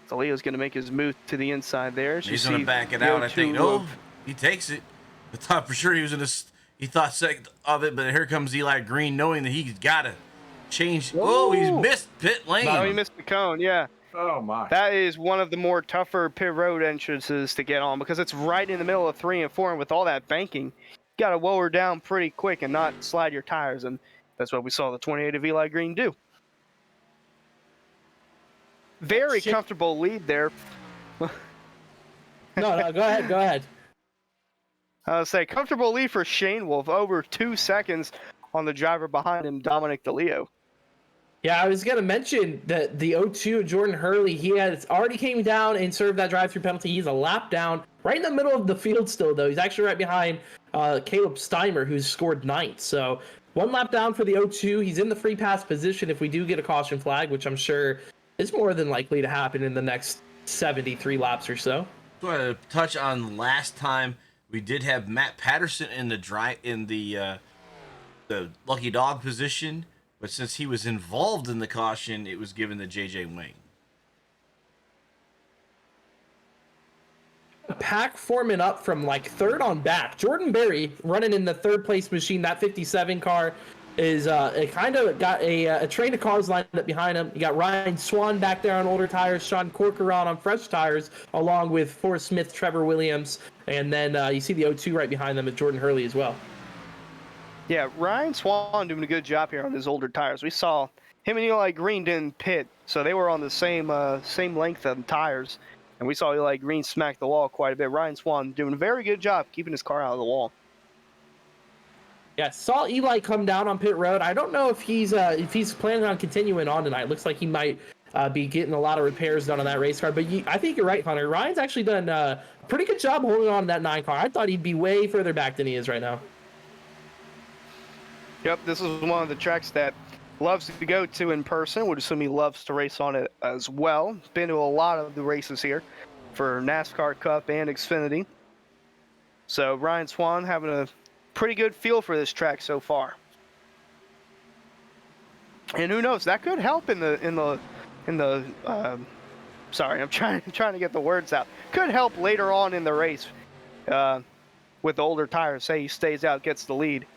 DeLeo's going to make his move to the inside there. He's going to back it out, I think. No, he takes it. I thought for sure he was in he thought second of it, but here comes Eli Green knowing that he's got to change. Oh, he's missed pit lane. No, he missed the cone, yeah. Oh, my. That is one of the more tougher pit road entrances to get on because it's right in the middle of 3 and 4, and with all that banking, you got to lower down pretty quick and not slide your tires, and that's what we saw the 28 of Eli Green do. Very comfortable lead there. No, go ahead. I would say comfortable lead for Shane Wolf, over 2 seconds on the driver behind him, Dominic DeLeo. Yeah, I was going to mention that the 0-2 of Jordan Hurley, he has already came down and served that drive-through penalty. He's a lap down, right in the middle of the field still, though. He's actually right behind Caleb Steimer, who's scored 9th. So 1 lap down for the 0-2. He's in the free pass position if we do get a caution flag, which I'm sure is more than likely to happen in the next 73 laps or so. I want to touch on last time. We did have Matt Patterson in the lucky dog position, but since he was involved in the caution, it was given to JJ Wang. Pack forming up from like 3rd on back. Jordan Berry running in the 3rd place machine. That 57 car is it kind of got a train of cars lined up behind him. You got Ryan Swan back there on older tires, Sean Corcoran on fresh tires, along with Forrest Smith, Trevor Williams, and then you see the 0-2 right behind them at Jordan Hurley as well. Yeah, Ryan Swan doing a good job here on his older tires. We saw him and Eli Green didn't pit, so they were on the same length of tires, and we saw Eli Green smack the wall quite a bit. Ryan Swan doing a very good job keeping his car out of the wall. Yeah, saw Eli come down on pit road. I don't know if he's planning on continuing on tonight. Looks like he might be getting a lot of repairs done on that race car. But I think you're right, Hunter. Ryan's actually done a pretty good job holding on to that 9 car. I thought he'd be way further back than he is right now. Yep, this is one of the tracks that loves to go to in person. Would assume he loves to race on it as well. Been to a lot of the races here for NASCAR Cup and Xfinity. So Ryan Swan having a pretty good feel for this track so far. And who knows, that could help in the sorry, I'm trying to get the words out. Could help later on in the race with the older tires. Say he stays out, gets the lead.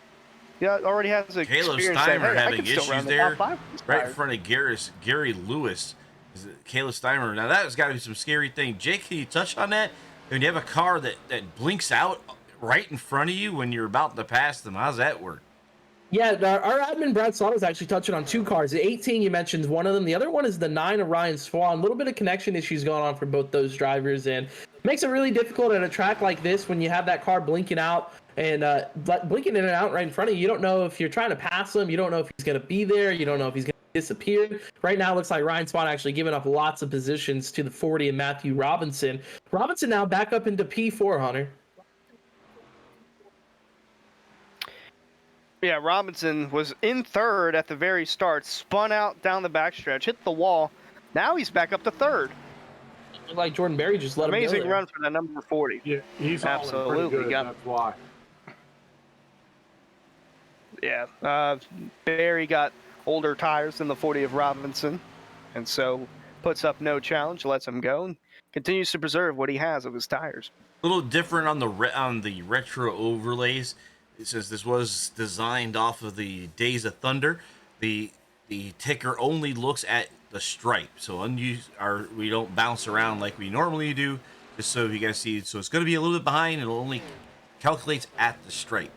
Yeah, already has a Caleb experience Steimer that, having issues there, right in front of Gary Lewis. Caleb Steimer. Now that has got to be some scary thing. Jake, can you touch on that? When you have a car that blinks out right in front of you when you're about to pass them, how's that work? Yeah, our admin Brad Slaughter is actually touching on 2 cars. The 18 you mentioned is one of them. The other one is the 9 of Ryan Swan. A little bit of connection issues going on for both those drivers, and makes it really difficult at a track like this when you have that car blinking out and blinking in and out right in front of you. You don't know if you're trying to pass him. You don't know if he's going to be there. You don't know if he's going to disappear. Right now, it looks like Ryan Swan actually giving up lots of positions to the 40 and Matthew Robinson. Robinson now back up into P4, Hunter. Yeah, Robinson was in third at the very start, spun out down the backstretch, hit the wall. Now he's back up to third. Like Jordan Berry just let him go Amazing there. run for that number 40. Yeah, he's Absolutely pretty good. got- That's why. Yeah, Barry got older tires than the 40 of Robinson, and so puts up no challenge, lets him go, and continues to preserve what he has of his tires. A little different on the retro overlays. Since this was designed off of the Days of Thunder, the ticker only looks at the stripe, so we don't bounce around like we normally do. Just so you guys see, so it's going to be a little bit behind. It'll only calculates at the stripe.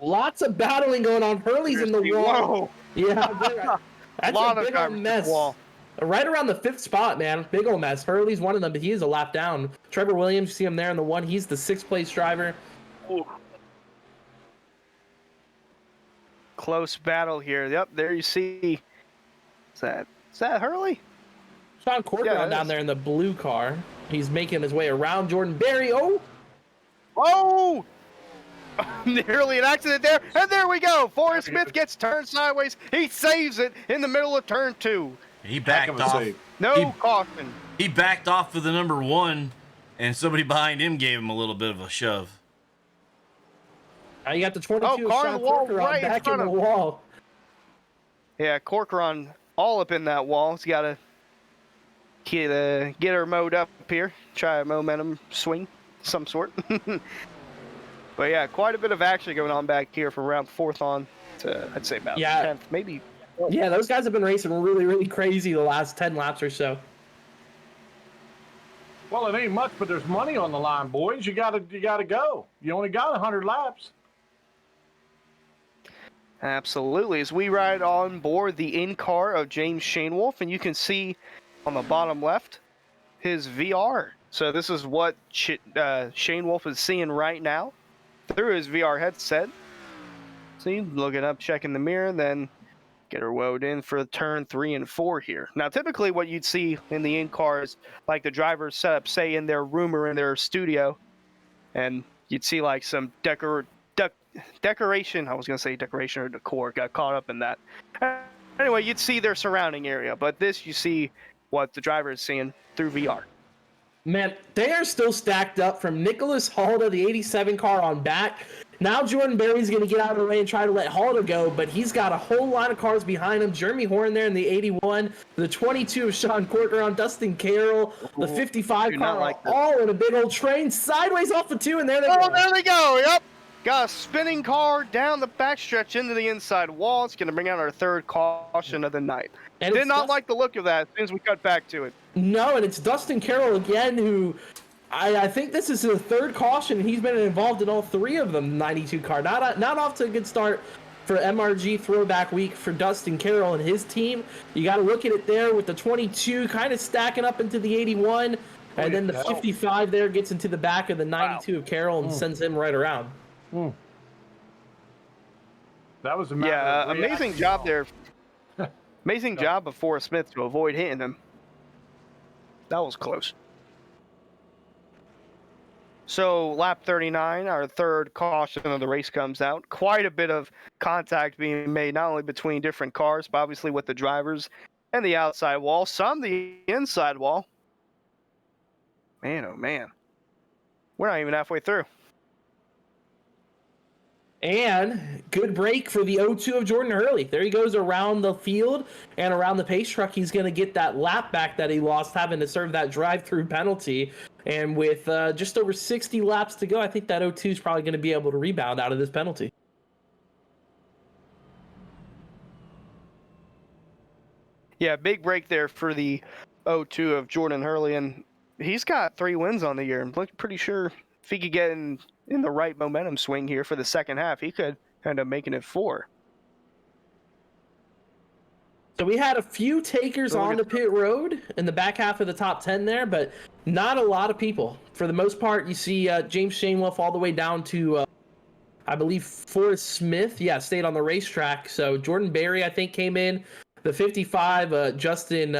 Lots of battling going on. Hurley's in the wall. Whoa. Yeah, that's lot a of big old garbage mess. wall. Right around the 5th spot, man. Big old mess. Hurley's one of them, but he is a lap down. Trevor Williams, you see him there in the 1. He's the 6th place driver. Ooh. Close battle here. Yep, there you see. Is that Hurley? Sean Corcoran Yeah, it down is. there in the blue car. He's making his way around Jordan Berry. Oh! Oh! Nearly an accident there, and there we go. Forrest Smith gets turned sideways. He saves it in the middle of turn 2. He Heck backed of a off. save. No caution. He backed off for the number 1, and somebody behind him gave him a little bit of a shove. You got the 22 Oh, of car in Sean the wall, Corcoran right in back in front the of- wall. Yeah, Corcoran all up in that wall. He's got to get her mowed up here. Try a momentum swing, some sort. But yeah, quite a bit of action going on back here from round 4th on to, I'd say, about 10th, maybe. Yeah, those guys have been racing really, really crazy the last 10 laps or so. Well, it ain't much, but there's money on the line, boys. You gotta go. You only got 100 laps. Absolutely. As we ride on board the in-car of James Shanewolf, and you can see on the bottom left his VR. So this is what Shanewolf is seeing right now through his VR headset. See, looking up, checking the mirror, then get her woed in for turn 3 and 4 here. Now, typically what you'd see in the in-cars, like the drivers set up, say, in their room or in their studio, and you'd see like some decoration. I was going to say decoration or decor. Got caught up in that. Anyway, you'd see their surrounding area, but this you see what the driver is seeing through VR. Man, they are still stacked up from Nicholas Halda, the 87 car on back. Now Jordan Berry's going to get out of the way and try to let Halda go, but he's got a whole line of cars behind him. Jeremy Horn there in the 81, the 22 of Sean Corcoran, Dustin Carroll, the 55 car, all in a big old train, sideways off the 2, and there they go. Oh, there they go. Yep. Got a spinning car down the backstretch into the inside wall. It's going to bring out our 3rd caution of the night. And Did not like the look of that as soon as we cut back to it. No, and it's Dustin Carroll again, who I think this is his 3rd caution, and he's been involved in all 3 of them. 92 car, not off to a good start for MRG Throwback Week for Dustin Carroll and his team. You got to look at it there with the 22 kind of stacking up into the 81, and then the 55 there gets into the back of the 92 of Carroll and sends him right around. That was a matter of amazing reaction. job there. Amazing job of Forrest Smith to avoid hitting him. That was close. So lap 39, our 3rd caution of the race comes out. Quite a bit of contact being made, not only between different cars, but obviously with the drivers and the outside wall. Some the inside wall. Man, oh man. We're not even halfway through. And good break for the 0-2 of Jordan Hurley. There he goes around the field and around the pace truck. He's going to get that lap back that he lost, having to serve that drive-through penalty. And with just over 60 laps to go, I think that 0-2 is probably going to be able to rebound out of this penalty. Yeah, big break there for the 0-2 of Jordan Hurley. And he's got 3 wins on the year. I'm pretty sure if he could get in the right momentum swing here for the second half, he could end up making it 4. So we had a few takers So look on at- the pit road in the back half of the top 10 there, but not a lot of people. For the most part, you see James Shanewolf all the way down to, I believe, Forrest Smith. Yeah, stayed on the racetrack. So Jordan Berry, I think, came in. The 55, Justin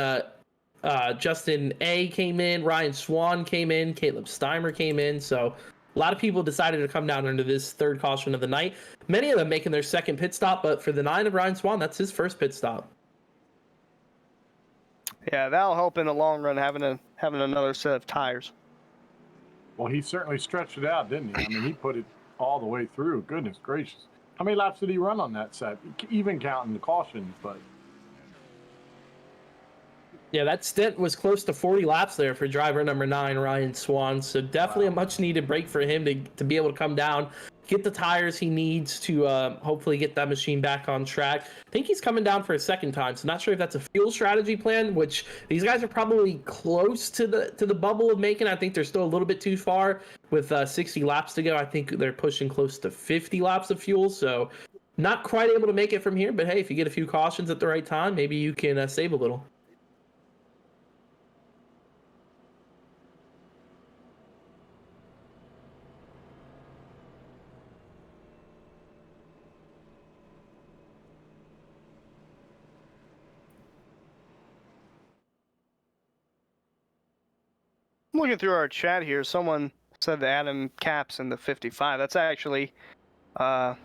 A came in. Ryan Swan came in. Caleb Steimer came in. So a lot of people decided to come down under this third caution of the night. Many of them making their second pit stop, but for the 9 of Ryan Swan, that's his first pit stop. Yeah, that'll help in the long run having another set of tires. Well, he certainly stretched it out, didn't he? I mean, he put it all the way through. Goodness gracious. How many laps did he run on that set? Even counting the cautions, but... Yeah, that stint was close to 40 laps there for driver number 9, Ryan Swan. So definitely a much-needed break for him to be able to come down, get the tires he needs to hopefully get that machine back on track. I think he's coming down for a second time, so not sure if that's a fuel strategy plan, which these guys are probably close to the bubble of making. I think they're still a little bit too far with 60 laps to go. I think they're pushing close to 50 laps of fuel, so not quite able to make it from here. But hey, if you get a few cautions at the right time, maybe you can save a little. I'm looking through our chat here. Someone said that Adam Capps in the 55. That's actually, and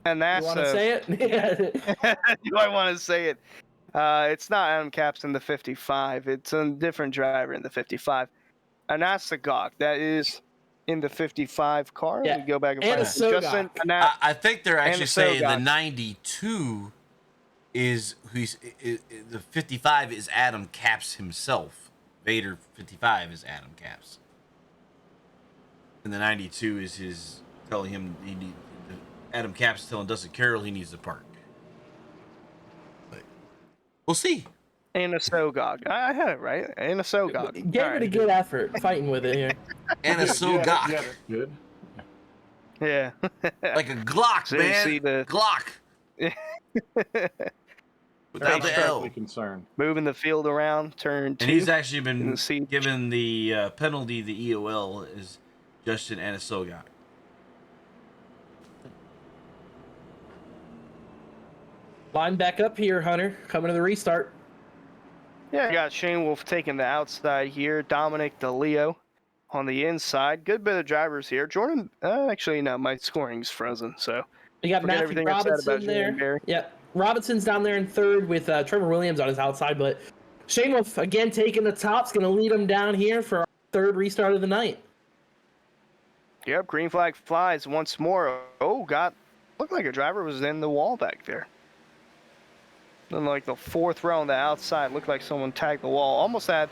that's. You want to say it? Yeah. Do I want to say it? It's not Adam Capps in the 55. It's a different driver in the 55. Anasagok, that is in the 55 car. Yeah. Let me go back and find it. Anasagok. Justin, I think they're actually saying the Anasagok. 92 is the 55 is Adam Capps himself. Vader 55 is Adam Capps, and the 92 is his telling him Adam Capps is telling Dustin Carroll he needs to park. But we'll see. Anasagok. I had it right. Anasagok. Gave All it a right. good effort fighting with it here. And a Sogok, Yeah, good. Yeah. like a Glock, So you man. see the- Glock without the Extremely L. concerned. Moving the field around, turn 2. And he's actually been And see- given the penalty, the EOL, is Justin Anasogok. Line back up here, Hunter. Coming to the restart. Yeah, I got Shane Wolf taking the outside here. Dominic DeLeo on the inside. Good bit of drivers here. Jordan, actually, no, my scoring's frozen. So You got Forget Matthew everything I said about Robinson there. Jordan Berry. Yep. Robinson's down there in third with Trevor Williams on his outside, but Shane Wolf again taking the top's going to lead him down here for our third restart of the night. Yep, green flag flies once more. Oh, looked like a driver was in the wall back there. Then like the fourth row on the outside, looked like someone tagged the wall. Almost had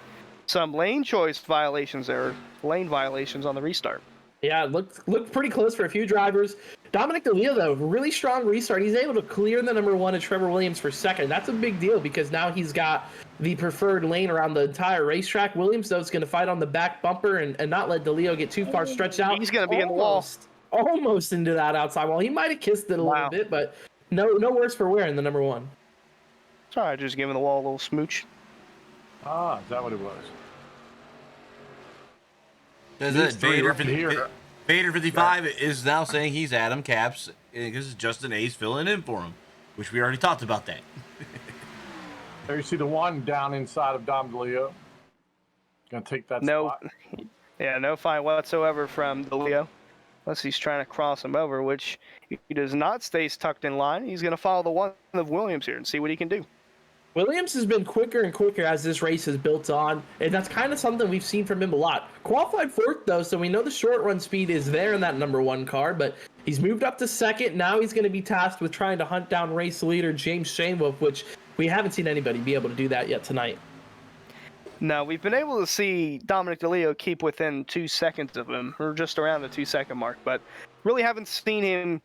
some lane choice violations there, lane violations on the restart. Yeah, it looked pretty close for a few drivers. Dominic DeLeo, though, really strong restart. He's able to clear the number 1 of Trevor Williams for second. That's a big deal because now he's got the preferred lane around the entire racetrack. Williams, though, is going to fight on the back bumper and not let DeLeo get too far stretched out. He's going to be in the wall. Almost into that outside wall. He might have kissed it a little bit, but no worse for wear in the number 1. Sorry, just giving the wall a little smooch. Ah, is that what it was? Does These it? three right here. Vader 55 is now saying he's Adam Capps because Justin A's filling in for him, which we already talked about that. There you see the one down inside of Dom DeLeo. Gonna take that No, spot. yeah, no fine whatsoever from DeLeo. Unless he's trying to cross him over, which he does not stay tucked in line. He's going to follow the one of Williams here and see what he can do. Williams has been quicker and quicker as this race has built on, and that's kind of something we've seen from him a lot. Qualified 4th, though, so we know the short run speed is there in that number 1 car, but he's moved up to 2nd. Now he's going to be tasked with trying to hunt down race leader James Shanewolf, which we haven't seen anybody be able to do that yet tonight. No, we've been able to see Dominic DeLeo keep within 2 seconds of him, or just around the 2-second mark, but really haven't seen him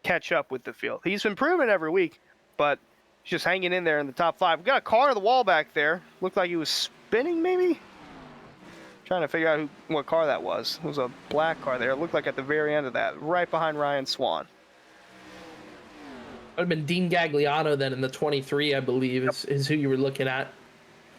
catch up with the field. He's improving every week, but he's just hanging in there in the top 5. We got a car on the wall back there. Looked like he was spinning, maybe? Trying to figure out what car that was. It was a black car there. It looked like at the very end of that, right behind Ryan Swan. Would have been Dean Gagliano then in the 23, I believe, is who you were looking at.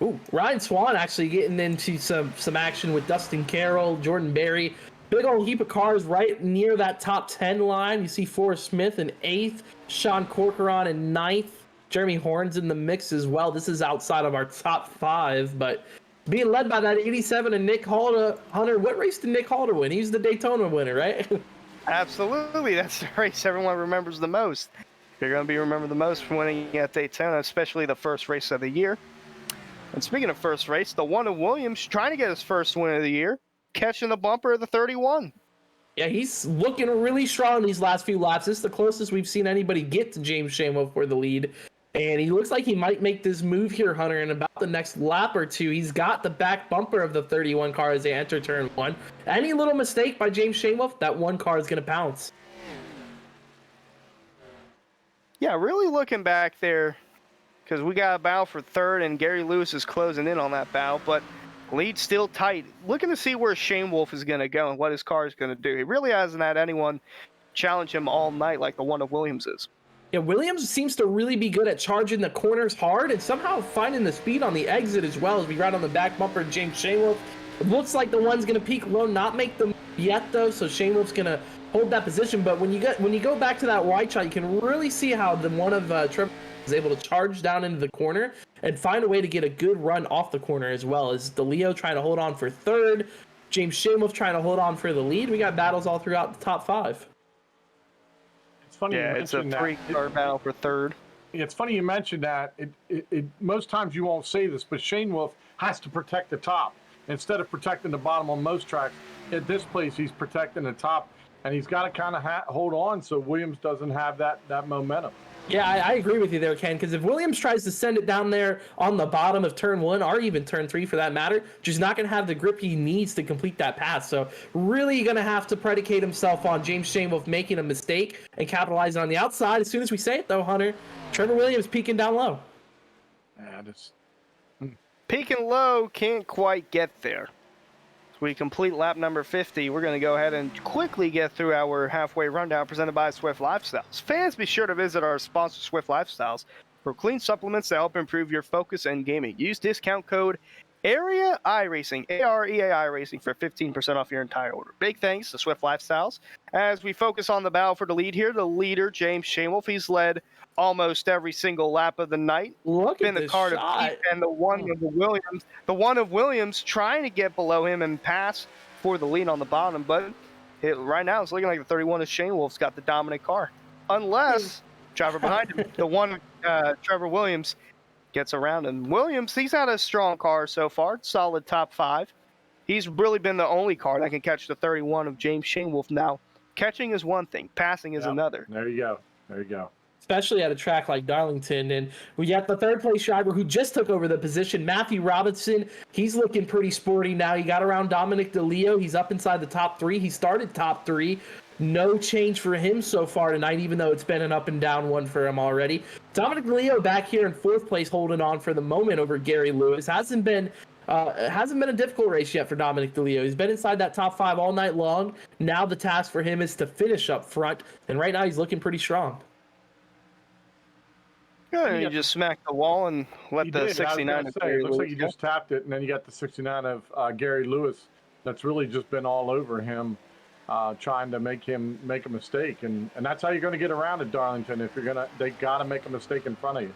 Ooh, Ryan Swan actually getting into some action with Dustin Carroll, Jordan Berry. Big old heap of cars right near that top 10 line. You see Forrest Smith in 8th, Sean Corcoran in 9th, Jeremy Horns in the mix as well. This is outside of our top 5, but being led by that 87 and Nick Hunter. What race did Nick Hunter win? He's the Daytona winner, right? Absolutely. That's the race everyone remembers the most. You're going to be remembered the most for winning at Daytona, especially the first race of the year. And speaking of first race, the one of Williams trying to get his first win of the year, catching the bumper of the 31. Yeah, he's looking really strong these last few laps. This is the closest we've seen anybody get to James Shamwo for the lead. And he looks like he might make this move here, Hunter, in about the next lap or two. He's got the back bumper of the 31 car as they enter turn 1. Any little mistake by James Shamwo, that one car is going to pounce. Yeah, really looking back there, because we got a battle for third, and Gary Lewis is closing in on that battle, but lead still tight. Looking to see where Shane Wolf is going to go and what his car is going to do. He really hasn't had anyone challenge him all night like the one of Williams is. Yeah, Williams seems to really be good at charging the corners hard and somehow finding the speed on the exit as well as we ride on the back bumper of James Shamwo. It looks like the one's going to peak low, not make the move yet though, so Shamwo's going to hold that position. But when you go back to that wide shot, you can really see how the one of Trevor is able to charge down into the corner and find a way to get a good run off the corner as well. As DeLeo trying to hold on for third, James Shamwo trying to hold on for the lead. We got battles all throughout the top 5. Funny yeah, it's a 3-car battle for third. It's funny you mentioned that. Most times you won't say this, but Shane Wolf has to protect the top instead of protecting the bottom on most tracks. At this place, he's protecting the top, and he's got to kind of hold on so Williams doesn't have that momentum. Yeah, I agree with you there, Ken, because if Williams tries to send it down there on the bottom of turn 1 or even turn 3 for that matter, just not going to have the grip he needs to complete that pass. So really going to have to predicate himself on James Shamwo making a mistake and capitalizing on the outside. As soon as we say it, though, Hunter, Trevor Williams peeking down low. Yeah, Peaking low, can't quite get there. We complete lap number 50. We're going to go ahead and quickly get through our halfway rundown presented by Swift Lifestyles. Fans, be sure to visit our sponsor, Swift Lifestyles, for clean supplements to help improve your focus and gaming. Use discount code AREA iRacing, AREA iRacing, for 15% off your entire order. Big thanks to Swift Lifestyles. As we focus on the battle for the lead here, the leader, James Shamwo, he's led almost every single lap of the night. Look at the this car shot. to beat, and the one of Williams trying to get below him and pass for the lead on the bottom, but right now it's looking like the 31 of Shane Wolf's got the dominant car, unless driver behind him, the one Trevor Williams, gets around him. Williams, he's had a strong car so far, solid top 5. He's really been the only car that can catch the 31 of James Shane Wolf. Now, catching is one thing, passing is another. There you go. Especially at a track like Darlington. And we got the third place driver who just took over the position, Matthew Robinson. He's looking pretty sporty now. He got around Dominic DeLeo. He's up inside the top 3. He started top 3. No change for him so far tonight, even though it's been an up and down one for him already. Dominic DeLeo back here in 4th place, holding on for the moment over Gary Lewis. Hasn't been a difficult race yet for Dominic DeLeo. He's been inside that top 5 all night long. Now the task for him is to finish up front, and right now he's looking pretty strong. Yeah, you just smacked the wall and let the 69 of Gary It looks Lewis like you just tapped it, and then you got the 69 of Gary Lewis. That's really just been all over him, trying to make him make a mistake, and that's how you're going to get around at Darlington. They got to make a mistake in front of you.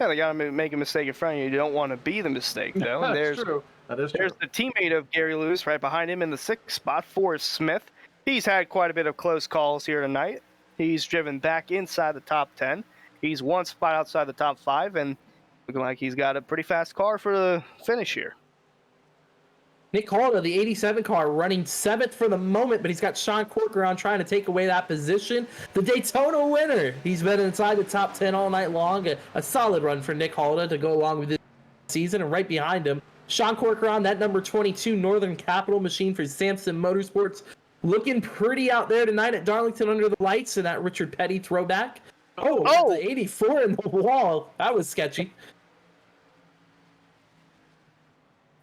Yeah, they got to make a mistake in front of you. You don't want to be the mistake, though. And That's true. That is true. There's the teammate of Gary Lewis right behind him in the 6th spot, Forrest Smith. He's had quite a bit of close calls here tonight. He's driven back inside the top 10. He's one spot outside the top 5, and looking like he's got a pretty fast car for the finish here. Nick Calder, the 87 car, running 7th for the moment, but he's got Sean Corcoran trying to take away that position. The Daytona winner. He's been inside the top 10 all night long. A solid run for Nick Calder to go along with this season, and right behind him, Sean Corcoran, that number 22 Northern Capital machine for Samson Motorsports. Looking pretty out there tonight at Darlington under the lights in that Richard Petty throwback. Oh, the 84 in the wall. That was sketchy.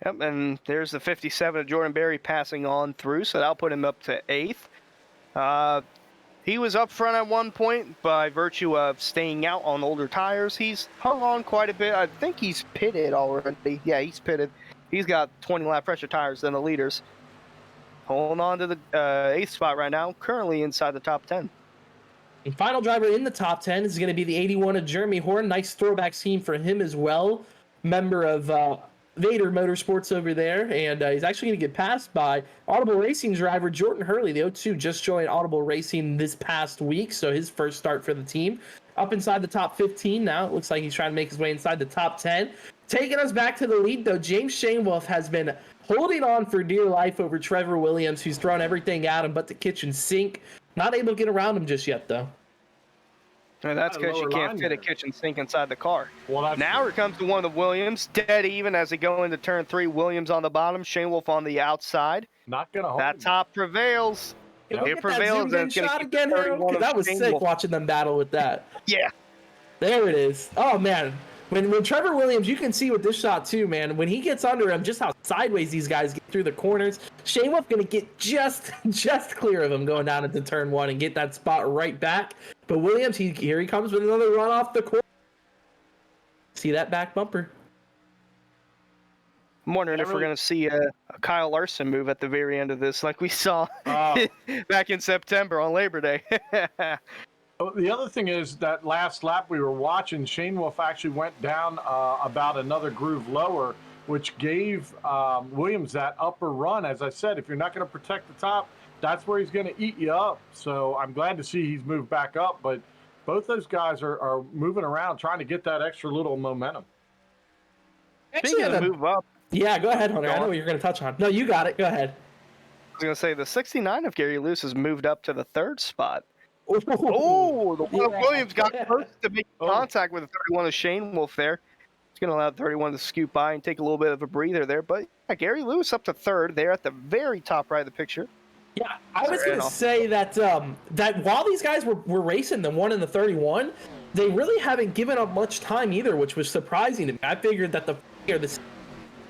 Yep, and there's the 57 of Jordan Berry passing on through, so that'll put him up to 8th. He was up front at one point by virtue of staying out on older tires. He's hung on quite a bit. I think he's pitted already. Yeah, he's pitted. He's got 20 lap fresher tires than the leaders. Holding on to the 8th spot right now, currently inside the top 10. And final driver in the top 10 is going to be the 81 of Jeremy Horn. Nice throwback scheme for him as well. Member of Vader Motorsports over there. And he's actually going to get passed by Audible Racing driver Jordan Hurley. The 02 just joined Audible Racing this past week, so his first start for the team. Up inside the top 15 now. It looks like he's trying to make his way inside the top 10. Taking us back to the lead, though, James Shanewolf has been holding on for dear life over Trevor Williams, who's thrown everything at him but the kitchen sink. Not able to get around him just yet, though. And that's because you can't fit a kitchen sink inside the car. Well, now here comes the one of Williams, dead even as they go into turn 3. Williams on the bottom, Shanewolf on the outside. not going to hold That him. top prevails. Can we It get prevails. that And zoomed in it's shot going again, Harold? 'Cause that was sick watching them battle with that. Yeah. There it is. Oh, man. When Trevor Williams, you can see with this shot too, man, when he gets under him, just how sideways these guys get through the corners. Shanewolf going to get just clear of him going down into turn 1 and get that spot right back. But Williams, here he comes with another run off the corner. See that back bumper? I'm wondering if we're going to see a Kyle Larson move at the very end of this, like we saw back in September on Labor Day. Oh, the other thing is that last lap we were watching, Shanewolf actually went down about another groove lower, which gave Williams that upper run. As I said, if you're not going to protect the top, that's where he's going to eat you up. So I'm glad to see he's moved back up, but both those guys are moving around trying to get that extra little momentum. Speaking of move up, Yeah, go ahead, Hunter. I know what you're going to touch on. No, you got it. Go ahead. I was going to say the 69 of Gary Luce has moved up to the 3rd spot. Oh, the one of Williams got first to make contact with the 31 of Shanewolf there. It's going to allow 31 to scoot by and take a little bit of a breather there. But yeah, Gary Luce up to 3rd there at the very top right of the picture. Yeah, I was going to say that that while these guys were racing the 1 and the 31, they really haven't given up much time either, which was surprising to me. I figured that the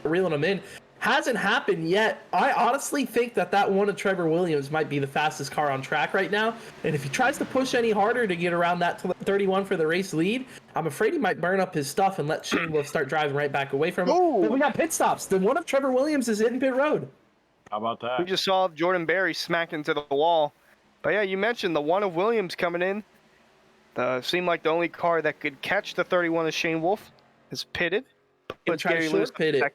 reeling them in hasn't happened yet. I honestly think that one of Trevor Williams might be the fastest car on track right now. And if he tries to push any harder to get around that 31 for the race lead, I'm afraid he might burn up his stuff and let Shanewolf start driving right back away from him. But we got pit stops. The one of Trevor Williams is hitting pit road. How about that? We just saw Jordan Berry smack into the wall. But yeah, you mentioned the one of Williams coming in. Seemed like the only car that could catch the 31 of Shanewolf is pitted. But try to short pit it.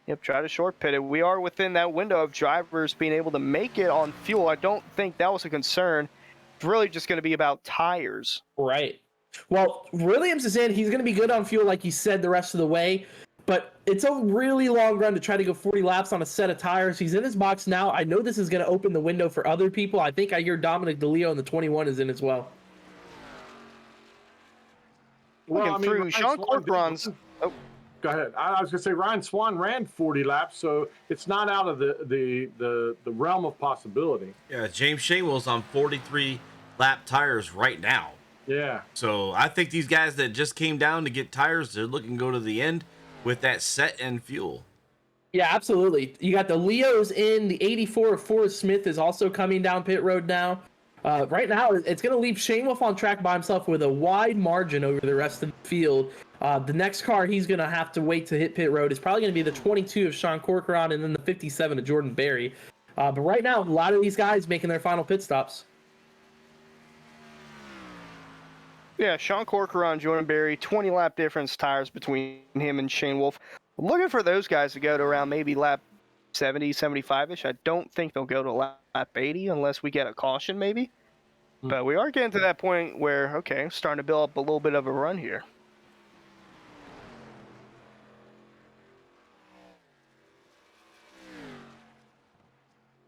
Yep, try to short pit it. We are within that window of drivers being able to make it on fuel. I don't think that was a concern. It's really just going to be about tires. Right. Well, Williams is in. He's going to be good on fuel, like you said, the rest of the way. But it's a really long run to try to go 40 laps on a set of tires. He's in his box now. I know this is going to open the window for other people. I think I hear Dominic DeLeo in the 21 is in as well. Looking through Sean Corcoran's... Oh. Go ahead. I was going to say Ryan Swan ran 40 laps, so it's not out of the realm of possibility. Yeah, James Shanewell's on 43 lap tires right now. Yeah. So I think these guys that just came down to get tires, they're looking to go to the end with that set and fuel. Yeah, absolutely. You got the Leos in. The 84 of Forrest Smith is also coming down pit road now. Right now, it's going to leave Shanewolf on track by himself with a wide margin over the rest of the field. The next car he's going to have to wait to hit pit road is probably going to be the 22 of Sean Corcoran and then the 57 of Jordan Berry. But right now, a lot of these guys making their final pit stops. Yeah, Sean Corcoran, Jordan Berry, 20 lap difference tires between him and Shanewolf. Looking for those guys to go to around maybe lap 70, 75-ish. I don't think they'll go to lap 80 unless we get a caution maybe. But we are getting to that point where, okay, starting to build up a little bit of a run here.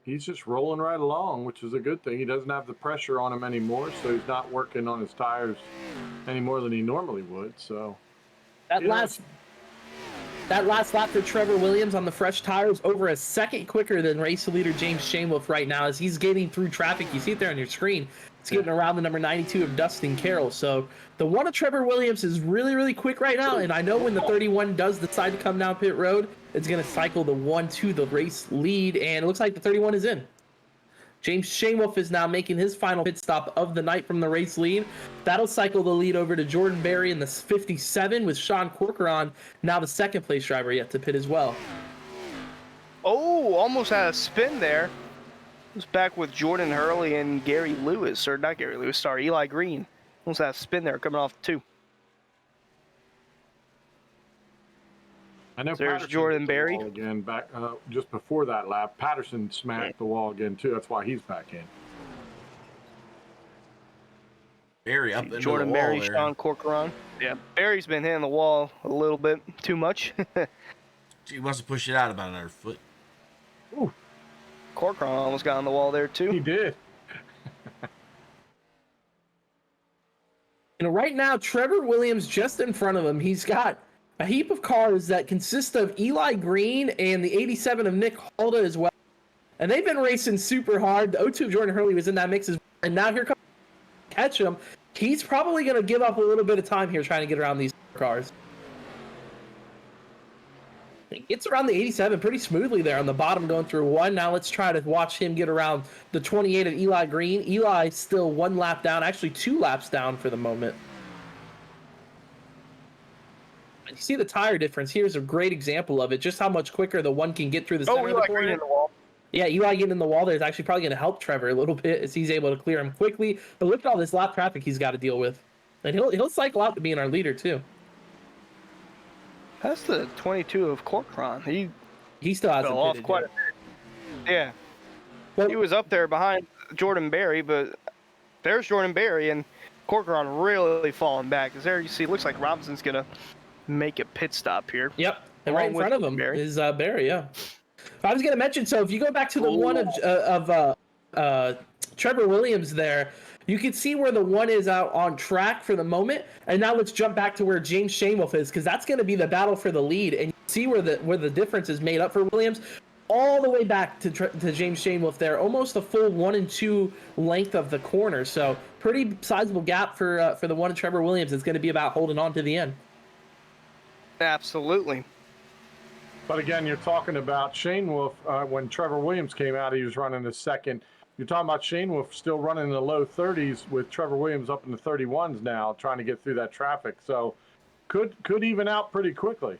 He's just rolling right along, which is a good thing. He doesn't have the pressure on him anymore, so he's not working on his tires any more than he normally would. So That last lap for Trevor Williams on the fresh tires over a second quicker than race leader James Shanewolf right now as he's getting through traffic. You see it there on your screen. It's getting around the number 92 of Dustin Carroll. So the one of Trevor Williams is really, really quick right now. And I know when the 31 does decide to come down pit road, it's going to cycle the 1 to the race lead. And it looks like the 31 is in. James Shanewolf is now making his final pit stop of the night from the race lead. That'll cycle the lead over to Jordan Berry in the 57 with Sean Corcoran, now the second place driver yet to pit as well. Oh, almost had a spin there. It was back with Jordan Hurley and Gary Lewis, or not Gary Lewis, sorry, Eli Green. Almost had a spin there coming off 2. I know There's Patterson Jordan hit the Berry. wall again back just before that lap. Patterson smacked the wall again too. That's why he's back in. Berry up into Jordan the wall Berry, there. Sean Corcoran. Yeah, Berry's been hitting the wall a little bit too much. He wants to push it out about another foot. Ooh, Corcoran almost got on the wall there he too. did. And right now, Trevor Williams just in front of him. He's got a heap of cars that consist of Eli Green and the 87 of Nick Halda as well. And they've been racing super hard. The 02 of Jordan Hurley was in that mix as well. And now here comes catch him. He's probably going to give up a little bit of time here trying to get around these cars. He gets around the 87 pretty smoothly there on the bottom going through 1. Now let's try to watch him get around the 28 of Eli Green. Eli still 1 lap down, actually 2 laps down for the moment. You see the tire difference. Here's a great example of it, just how much quicker the 1 can get through the center of the Eli corner. Green in the wall. Yeah, Eli getting in the wall there is actually probably going to help Trevor a little bit as he's able to clear him quickly. But look at all this lap traffic he's got to deal with. And he'll cycle out to being our leader too. That's the 22 of Corcoran. He still hasn't fell off pitted quite yet. a bit. Yeah. But He was up there behind Jordan Berry, but there's Jordan Berry, and Corcoran really falling back. As there you see, it looks like Robinson's going to make a pit stop here. Yep, and Along right in with front of him Berry. is Berry. Yeah, I was going to mention. So if you go back to the one of Trevor Williams there, you can see where the 1 is out on track for the moment. And now let's jump back to where James Shanewolf is, because that's going to be the battle for the lead. And you see where the difference is made up for Williams, all the way back to James Shanewolf there, almost a full 1 and 2 length of the corner. So pretty sizable gap for the 1 of Trevor Williams. It's going to be about holding on to the end. Absolutely. But again, you're talking about Shane Wolf. When Trevor Williams came out, he was running the second. You're talking about Shane Wolf still running in the low 30s with Trevor Williams up in the 31s now, trying to get through that traffic. So could even out pretty quickly.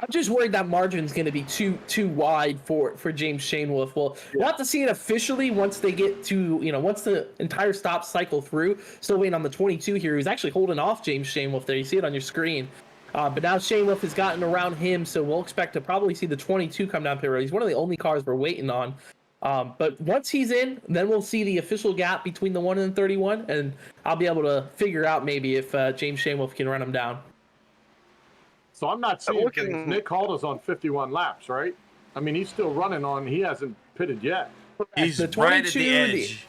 I'm just worried that margin's going to be too wide for James Shanewolf. We'll have to see it officially once they get to, once the entire stop cycle through. Still waiting on the 22 here, who's actually holding off James Shanewolf there. You see it on your screen. But now Shanewolf has gotten around him, so we'll expect to probably see the 22 come down pit road. He's one of the only cars we're waiting on. But once he's in, then we'll see the official gap between the 1 and the 31, and I'll be able to figure out maybe if James Shanewolf can run him down. So I'm not seeing things. Nick Halda's on 51 laps, right? I mean, he's still running on. He hasn't pitted yet. He's The right at 22, the edge.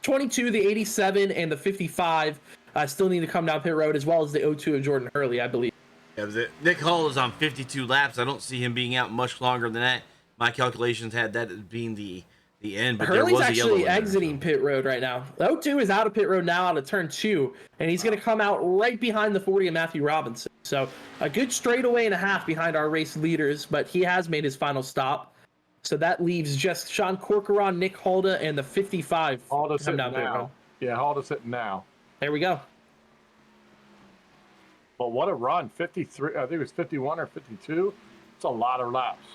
22, the 87, and the 55 still need to come down pit road, as well as the 02 of Jordan Hurley, I believe. Yeah, Nick Hall is on 52 laps. I don't see him being out much longer than that. My calculations had that as being the end, but Hurley's there was a yellow actually in there, exiting pit road right now. The 02 is out of pit road now out of turn 2, and he's going to come out right behind the 40 of Matthew Robinson. So a good straightaway and a half behind our race leaders, but he has made his final stop. So that leaves just Sean Corcoran, Nick Halda, and the 55. Halda's come sitting down pit road. now. Yeah, Halda's sitting now. There we go. But what a run. 53, I think it was 51 or 52. It's a lot of laps.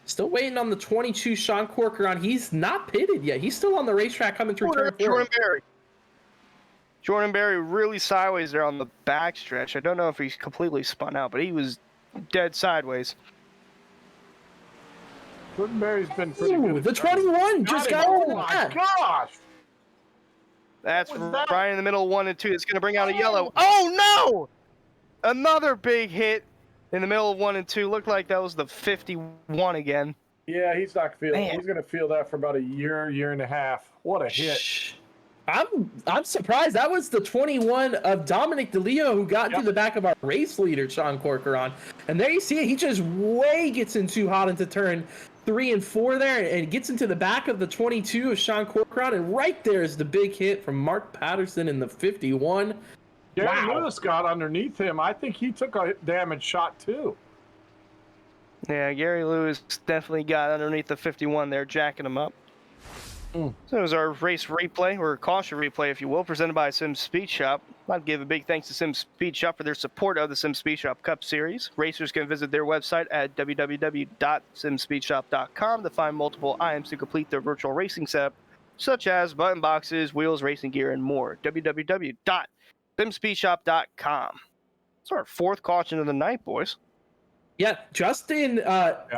Still waiting on the 22 Sean Corcoran. He's not pitted yet. He's still on the racetrack coming through turn 4. Jordan Berry. Jordan Berry really sideways there on the backstretch. I don't know if he's completely spun out, but he was dead sideways. Jordan Berry's been pretty Ooh, good. the 21 just got Oh into my that. gosh! That's What was that? right in the middle of 1 and 2. It's going to bring out a yellow. Oh, no! Another big hit in the middle of 1 and 2. Looked like that was the 51 again. Yeah, he's not feeling. Man. He's going to feel that for about a year and a half. What a hit! I'm surprised. That was the 21 of Dominic DeLeo who got into the back of our race leader, Sean Corcoran. And there you see it. He just gets in too hot into turn 3 and 4 there and gets into the back of the 22 of Sean Corcoran. And right there is the big hit from Mark Patterson in the 51. Gary Lewis got underneath him. I think he took a damage shot too. Yeah, Gary Lewis definitely got underneath the 51 there, jacking him up. So it was our race replay, or caution replay, if you will, presented by Sim Speed Shop. I'd give a big thanks to Sim Speed Shop for their support of the Sim Speed Shop Cup Series. Racers can visit their website at www.simspeedshop.com to find multiple items to complete their virtual racing setup, such as button boxes, wheels, racing gear, and more. www.simspeedshop.com. It's our fourth caution of the night, boys. Yeah, Justin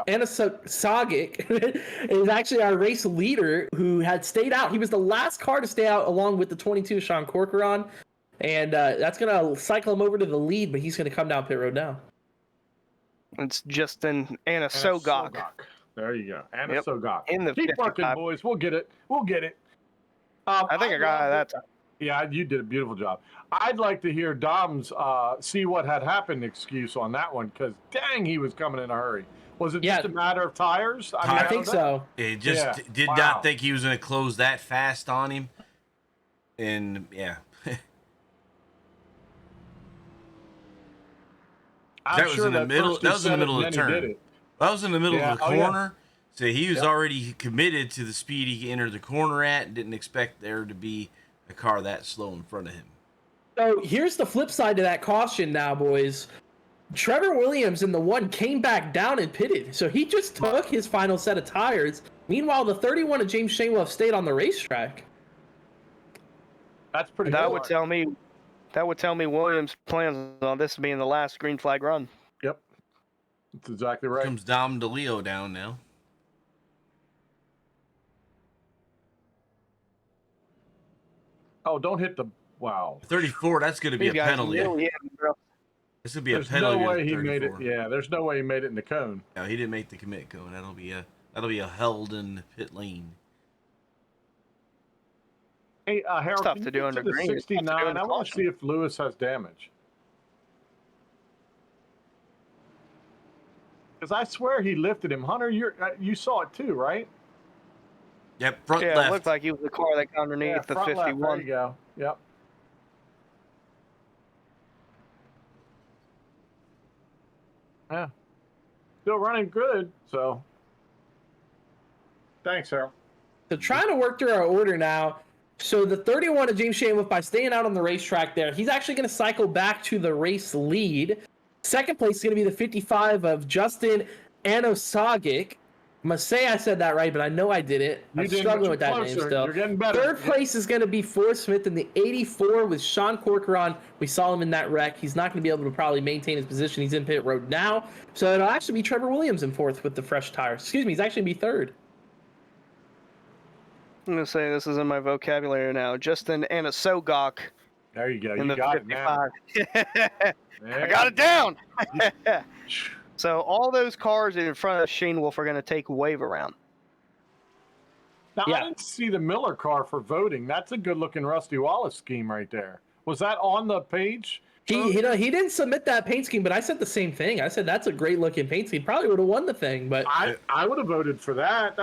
Anasagic is actually our race leader who had stayed out. He was the last car to stay out along with the 22 Sean Corcoran. And that's going to cycle him over to the lead, but he's going to come down pit road now. It's Justin Anasagic. There you go. Anasagic. In the Keep 55. working, boys. We'll get it. I think I got that time. Yeah, you did a beautiful job. I'd like to hear Dom's see what had happened excuse on that one, because dang, he was coming in a hurry. Was it just a matter of tires? I think so. It just did not think he was going to close that fast on him. And that was in the middle. That was in the middle of the turn. That was in the middle of the corner. So he was already committed to the speed he entered the corner at, and didn't expect there to be a car that slow in front of him. So here's the flip side to that caution now, boys. Trevor Williams in the one came back down and pitted. So he just took his final set of tires. Meanwhile, the 31 of James Shanewell stayed on the racetrack. That's pretty That cool. would tell me Williams plans on this being the last green flag run. Yep. That's exactly right. Comes Dom DeLeo down now. Oh, don't hit the... Wow. 34, that's going to be a penalty. This would be a penalty. No way he made it. Yeah, there's no way he made it in the cone. No, he didn't make the commit cone. That'll be a held in pit lane. Hey, Harold, tough to do under green. 69. I want to see if Lewis has damage. Because I swear he lifted him. Hunter, you saw it too, right? Yep, front left. It looked like he was the car that got underneath the 51. Left. There you go. Yep. Yeah. Still running good, so. Thanks, Harold. So trying to work through our order now. So the 31 of James Shanewell, by staying out on the racetrack there, he's actually going to cycle back to the race lead. Second place is going to be the 55 of Justin Anasagic. I must say I said that right, but I know I didn't. I'm struggling with that name still. You're getting better. Third place is going to be Forrest Smith in the 84 with Sean Corcoran. We saw him in that wreck. He's not going to be able to probably maintain his position. He's in pit road now. So it'll actually be Trevor Williams in fourth with the fresh tires. Excuse me, he's actually going to be third. I'm going to say this is in my vocabulary now. Justin Anasagic. There you go. In You the got 55. it now. I got it down. So all those cars in front of Shane Wolf are going to take wave around. Now, I didn't see the Miller car for voting. That's a good-looking Rusty Wallace scheme right there. Was that on the page? He didn't submit that paint scheme, but I said the same thing. I said that's a great-looking paint scheme. Probably would have won the thing, but I would have voted for that.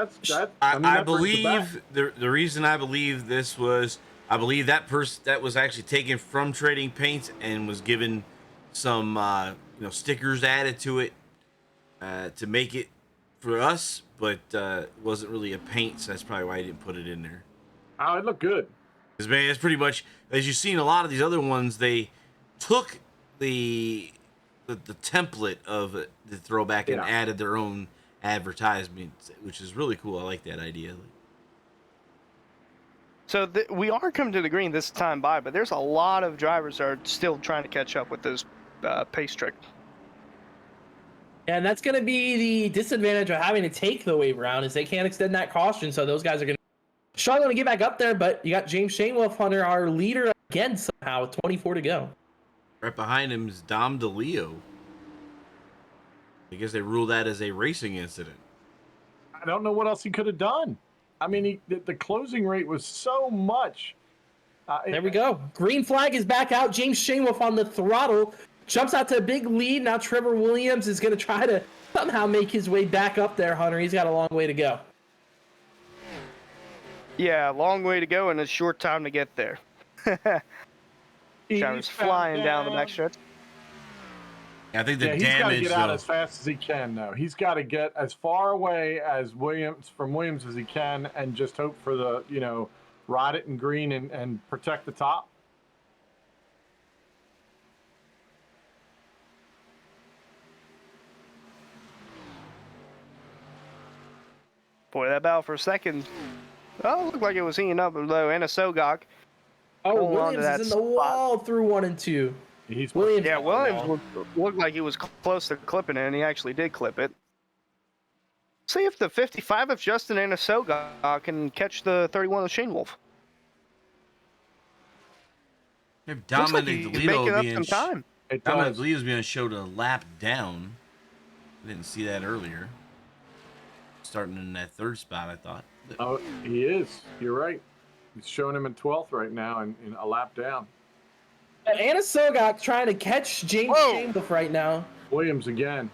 I believe the reason I believe this was I believe that person that was actually taken from Trading Paints and was given some stickers added to it to make it for us, but it wasn't really a paint, so that's probably why I didn't put it in there. Oh, it looked good. Because, man, it's pretty much, as you've seen a lot of these other ones, they took the template of the Throwback and added their own advertisements, which is really cool. I like that idea. So we are coming to the green this time by, but there's a lot of drivers that are still trying to catch up with this pace trick. And that's going to be the disadvantage of having to take the wave round is they can't extend that caution, so those guys are going to struggle to get back up there, but you got James Shanewell, Hunter, our leader again somehow with 24 to go. Right behind him is Dom DeLeo. I guess they ruled that as a racing incident. I don't know what else he could have done. I mean, the closing rate was so much There we go. Green flag is back out. James Shanewolf on the throttle. Jumps out to a big lead. Now Trevor Williams is going to try to somehow make his way back up there, Hunter. He's got a long way to go. Yeah, long way to go and a short time to get there. Trevor's flying down the backstretch. I think the he's got to damage, get out though, as fast as he can, though. He's got to get as far away as Williams as he can, and just hope for the, ride it in green and protect the top. Boy, that battle for a second. Oh, it looked like it was heating up, though. Anna Sogok. Oh, Williams is in the wall through 1 and 2. Williams. Yeah, Williams looked like he was close to clipping it, and he actually did clip it. See if the 55 of Justin Anasoga can catch the 31 of Shane Wolf. if Looks like Dominic he's DeLito making up being some time. Dominic DeLito's being showed a lap down. I didn't see that earlier. Starting in that 3rd spot, I thought. Oh, he is. You're right. He's showing him in 12th right now and in a lap down. Anna Sogok trying to catch James Shanewolf right now. Williams again.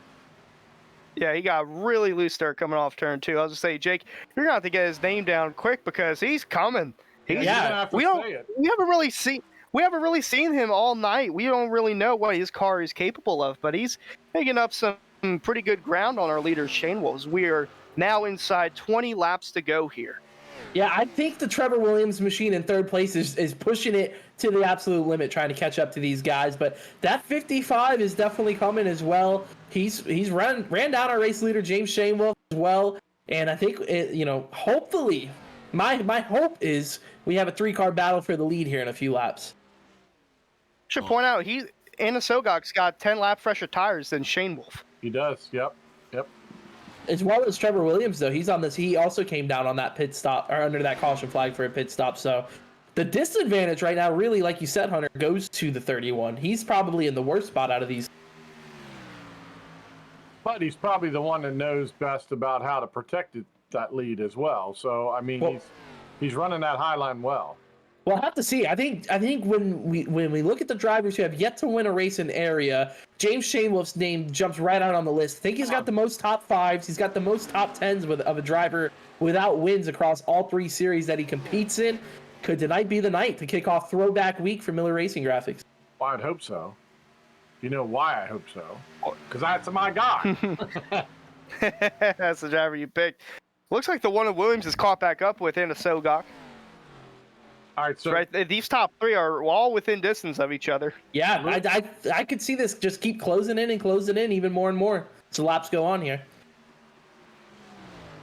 Yeah, he got really loose there coming off turn 2. I was just saying, Jake, you're going to have to get his name down quick because he's coming. You're gonna have to we say it. haven't really seen him all night. We don't really know what his car is capable of, but he's making up some pretty good ground on our leader, Shane Wolves. We are now inside 20 laps to go here. Yeah, I think the Trevor Williams machine in 3rd place is pushing it to the absolute limit, trying to catch up to these guys. But that 55 is definitely coming as well. He's ran down our race leader, James Shanewolf, as well. And I think, hopefully, my hope is we have a 3-car battle for the lead here in a few laps. Should point out, Anna Sogok's got 10 lap fresher tires than Shane Wolf. He does. Yep. As well as Trevor Williams, though, he's on this. He also came down on that pit stop, or under that caution flag for a pit stop. So the disadvantage right now, really, like you said, Hunter, goes to the 31. He's probably in the worst spot out of these. But he's probably the one that knows best about how to protect that lead as well. So, I mean, he's running that high line well. We'll have to see. I think when we look at the drivers who have yet to win a race in area, James Shanewolf's name jumps right out on the list. I think he's got the most top 5s. He's got the most top 10s of a driver without wins across all 3 series that he competes in. Could tonight be the night to kick off Throwback Week for Miller Racing Graphics? Well, I'd hope so. You know why I hope so? Because that's my guy. That's the driver you picked. Looks like the one of Williams is caught back up with Anna Sogok. All right, so right, these top 3 are all within distance of each other. Yeah, I could see this just keep closing in even more and more as laps go on here.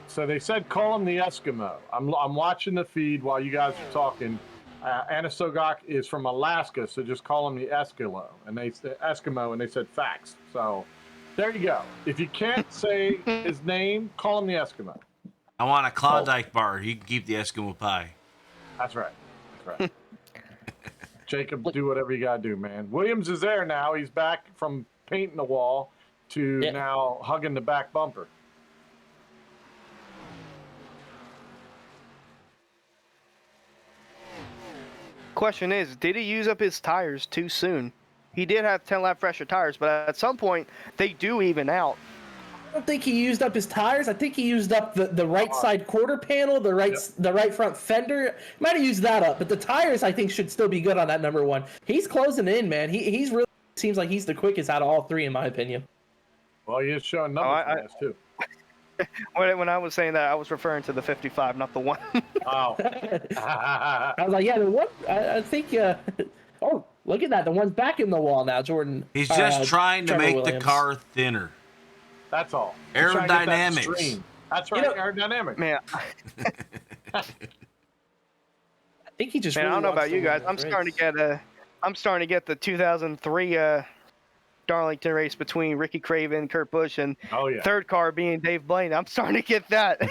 So they said call him the Eskimo. I'm watching the feed while you guys are talking. Anna Sogok is from Alaska, so just call him the Eskimo. And they said Eskimo, and they said facts. So there you go. If you can't say his name, call him the Eskimo. I want a Klondike bar. You can keep the Eskimo pie. That's right. Jacob, do whatever you gotta do, man. Williams is there now. He's back from painting the wall to now hugging the back bumper. Question is, did he use up his tires too soon? He did have 10 lap fresher tires, but at some point they do even out. I don't think he used up his tires. I think he used up the right side quarter panel, the right front fender. Might have used that up, but the tires I think should still be good on that number 1. He's closing in, man. He's really seems like he's the quickest out of all 3 in my opinion. Well, he is showing numbers too. When I was saying that, I was referring to the 55, not the 1. Oh. I was like, yeah, the one. I think. Oh, look at that. The one's back in the wall now, Jordan. He's just trying to Trevor make Williams. the car thinner. That's all. Aerodynamics. That's right, aerodynamics. Man, I think he just. man, really I don't know wants about you win guys. this I'm starting to get the 2003 Darlington race between Ricky Craven, Kurt Busch, and third car being Dave Blaine. I'm starting to get that.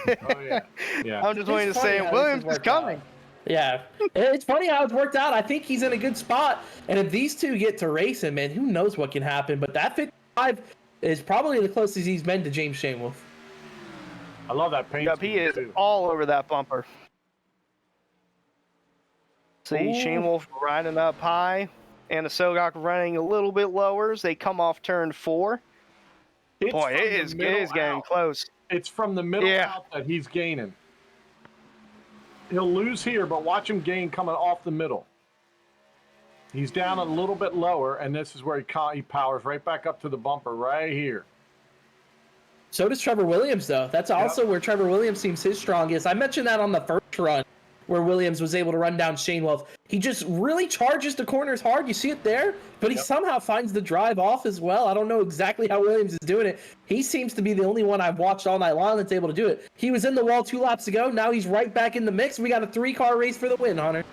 I'm just waiting to say Williams is coming. Yeah, it's funny how it's worked out. I think he's in a good spot, and if these two get to racing, man, who knows what can happen? But that 55 is probably the closest he's been to James Shanewolf. I love that paint. Yep, he is all over that bumper. See Ooh. Shane Wolf riding up high, and the Sogok running a little bit lower as they come off turn 4. It's Boy, from it the is middle getting out. close. It's from the middle Yeah. out that he's gaining. He'll lose here, but watch him gain coming off the middle. He's down a little bit lower, and this is where he powers right back up to the bumper right here. So does Trevor Williams, though. That's also where Trevor Williams seems his strongest. I mentioned that on the first run where Williams was able to run down Shane Wolf. He just really charges the corners hard. You see it there, but he somehow finds the drive off as well. I don't know exactly how Williams is doing it. He seems to be the only one I've watched all night long that's able to do it. He was in the wall 2 laps ago. Now he's right back in the mix. We got a 3-car race for the win, Hunter.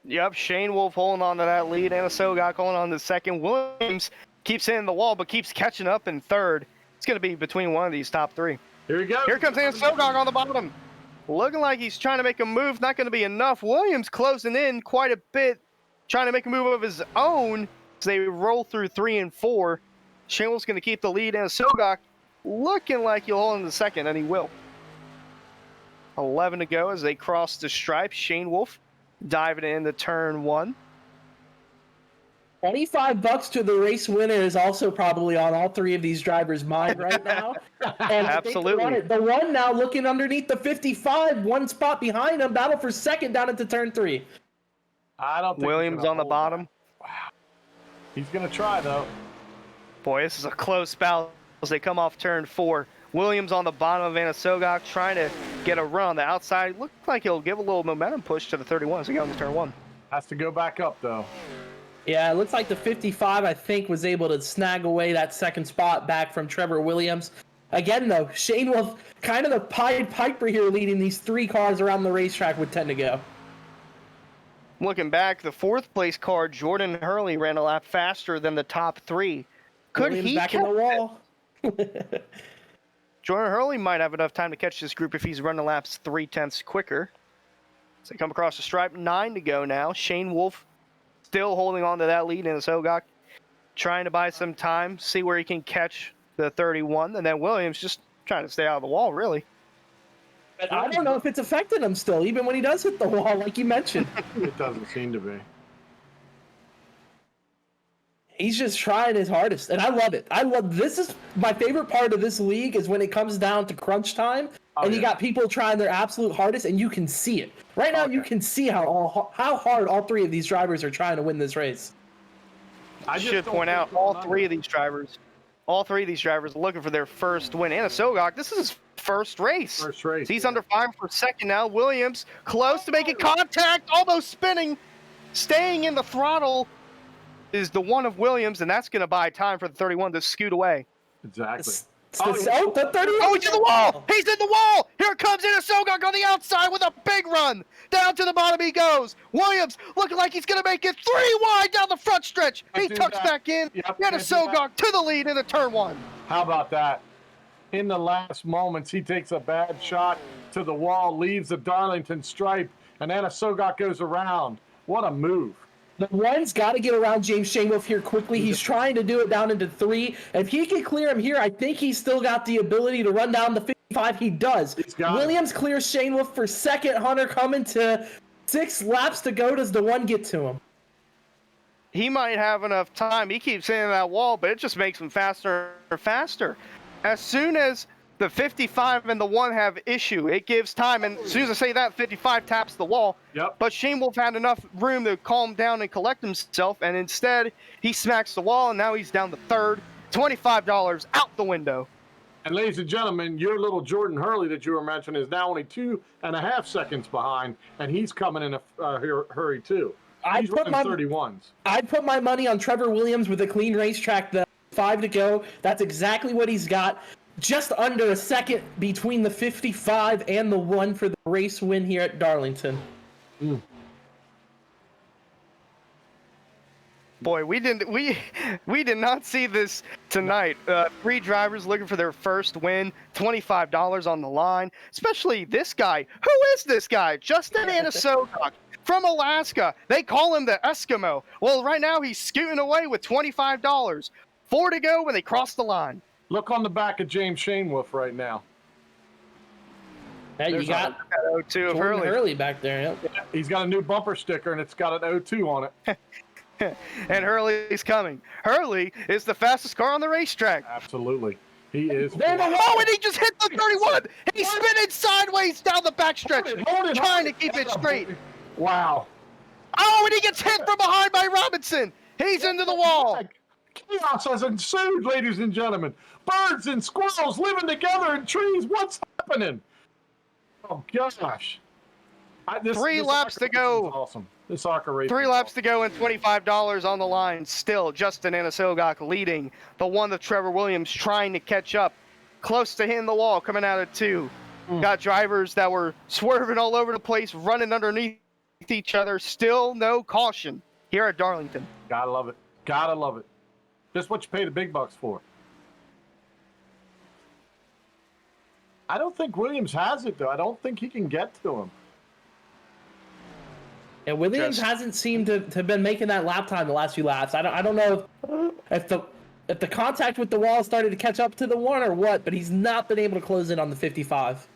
Yep, Shane Wolf holding on to that lead, and a Sogok holding on to the second. Williams keeps hitting the wall, but keeps catching up in third. It's going to be between one of these top 3. Here he goes. Here comes Anna Sogok on the bottom. Looking like he's trying to make a move. Not going to be enough. Williams closing in quite a bit, trying to make a move of his own as they roll through 3 and 4. Shane Wolf's going to keep the lead, and Sogok looking like he'll hold in the second, and he will. 11 to go as they cross the stripe. Shane Wolf diving into turn 1. $25 to the race winner is also probably on all 3 of these drivers' mind right now. And Absolutely. I think the one now looking underneath the 55, 1 spot behind him, battle for second down into turn 3. I don't think Williams on the bottom. Wow. He's going to try, though. Boy, this is a close bout as they come off turn 4. Williams on the bottom of Anna Sogok trying to get a run on the outside. Looks like he'll give a little momentum push to the 31 as we go into turn 1. Has to go back up, though. Yeah, it looks like the 55, I think, was able to snag away that second spot back from Trevor Williams. Again, though, Shane Wolf, kind of the Pied Piper here, leading these 3 cars around the racetrack with 10 to go. Looking back, the 4th place car, Jordan Hurley, ran a lap faster than the top 3. Could Williams he back in the wall? Jordan Hurley might have enough time to catch this group if he's running laps 3/10 quicker. So they come across the stripe, 9 to go now. Shane Wolf still holding on to that lead in the Sogok, trying to buy some time, see where he can catch the 31, and then Williams just trying to stay out of the wall, really. But I don't know if it's affecting him still, even when he does hit the wall, like you mentioned. It doesn't seem to be. He's just trying his hardest, and I love it. This is my favorite part of this league is when it comes down to crunch time, and you got people trying their absolute hardest, and you can see it. Right now, you can see how hard all 3 of these drivers are trying to win this race. I should point out all 3 of these drivers looking for their first win. Anna Sogok, this is his first race. First race. He's under fire for second now. Williams close to making contact, almost spinning, staying in the throttle is the one of Williams, and that's going to buy time for the 31 to scoot away. Exactly. The 30. Oh, he's in the wall! He's in the wall! Here comes Anna Sogok on the outside with a big run. Down to the bottom he goes. Williams looking like he's going to make it 3 wide down the front stretch. He tucks back in. Anna Sogok to the lead in the turn 1. How about that? In the last moments, he takes a bad shot to the wall, leaves the Darlington stripe, and Anna Sogok goes around. What a move. The 1's got to get around James Shane Wolf here quickly. He's trying to do it down into 3. If he can clear him here, I think he's still got the ability to run down the 55. He does. Williams clears Shane Wolf for second. Hunter coming to 6 laps to go. Does the 1 get to him? He might have enough time. He keeps hitting that wall, but it just makes him faster and faster. As soon as the 55 and the 1 have issue, it gives time, and as soon as I say that, 55 taps the wall. But Shane Wolf had enough room to calm down and collect himself, and instead he smacks the wall, and now he's down to 3rd. $25 out the window. And ladies and gentlemen, your little Jordan Hurley that you were mentioning is now only 2.5 seconds behind, and he's coming in a hurry too. He's running 31s. I'd put my money on Trevor Williams with a clean racetrack. The 5 to go. That's exactly what he's got. Just under a second between the 55 and the 1 for the race win here at Darlington. Boy, we did not see this tonight. 3 drivers looking for their first win, $25 on the line. Especially this guy. Who is this guy? Justin Anna Sogok from Alaska. They call him the Eskimo. Well, right now he's scooting away with $25. 4 to go when they cross the line. Look on the back of James Shane Wolf right now. Hey, you got O2 of Jordan Hurley. Hurley back there. Yep. Yeah, he's got a new bumper sticker, and it's got an O2 on it. And Hurley's coming. Hurley is the fastest car on the racetrack. Absolutely. He is. There they Oh, and he just hit the 31. He's spinning sideways down the backstretch, trying to keep it straight. Wow. Oh, and he gets hit from behind by Robinson. He's into the wall. Chaos has ensued, ladies and gentlemen. Birds and squirrels living together in trees. What's happening? Oh, gosh. Three laps to go. Awesome. This ARCA race. 3 laps to go and $25 on the line. Still, Justin Anasogok leading. The one of Trevor Williams trying to catch up. Close to hitting the wall, coming out of 2. Got drivers that were swerving all over the place, running underneath each other. Still no caution here at Darlington. Gotta love it. Gotta love it. Just what you pay the big bucks for. I don't think Williams has it, though. I don't think he can get to him. And Williams hasn't seemed to have been making that lap time the last few laps. I don't know if the contact with the wall started to catch up to the one or what, but he's not been able to close in on the 55.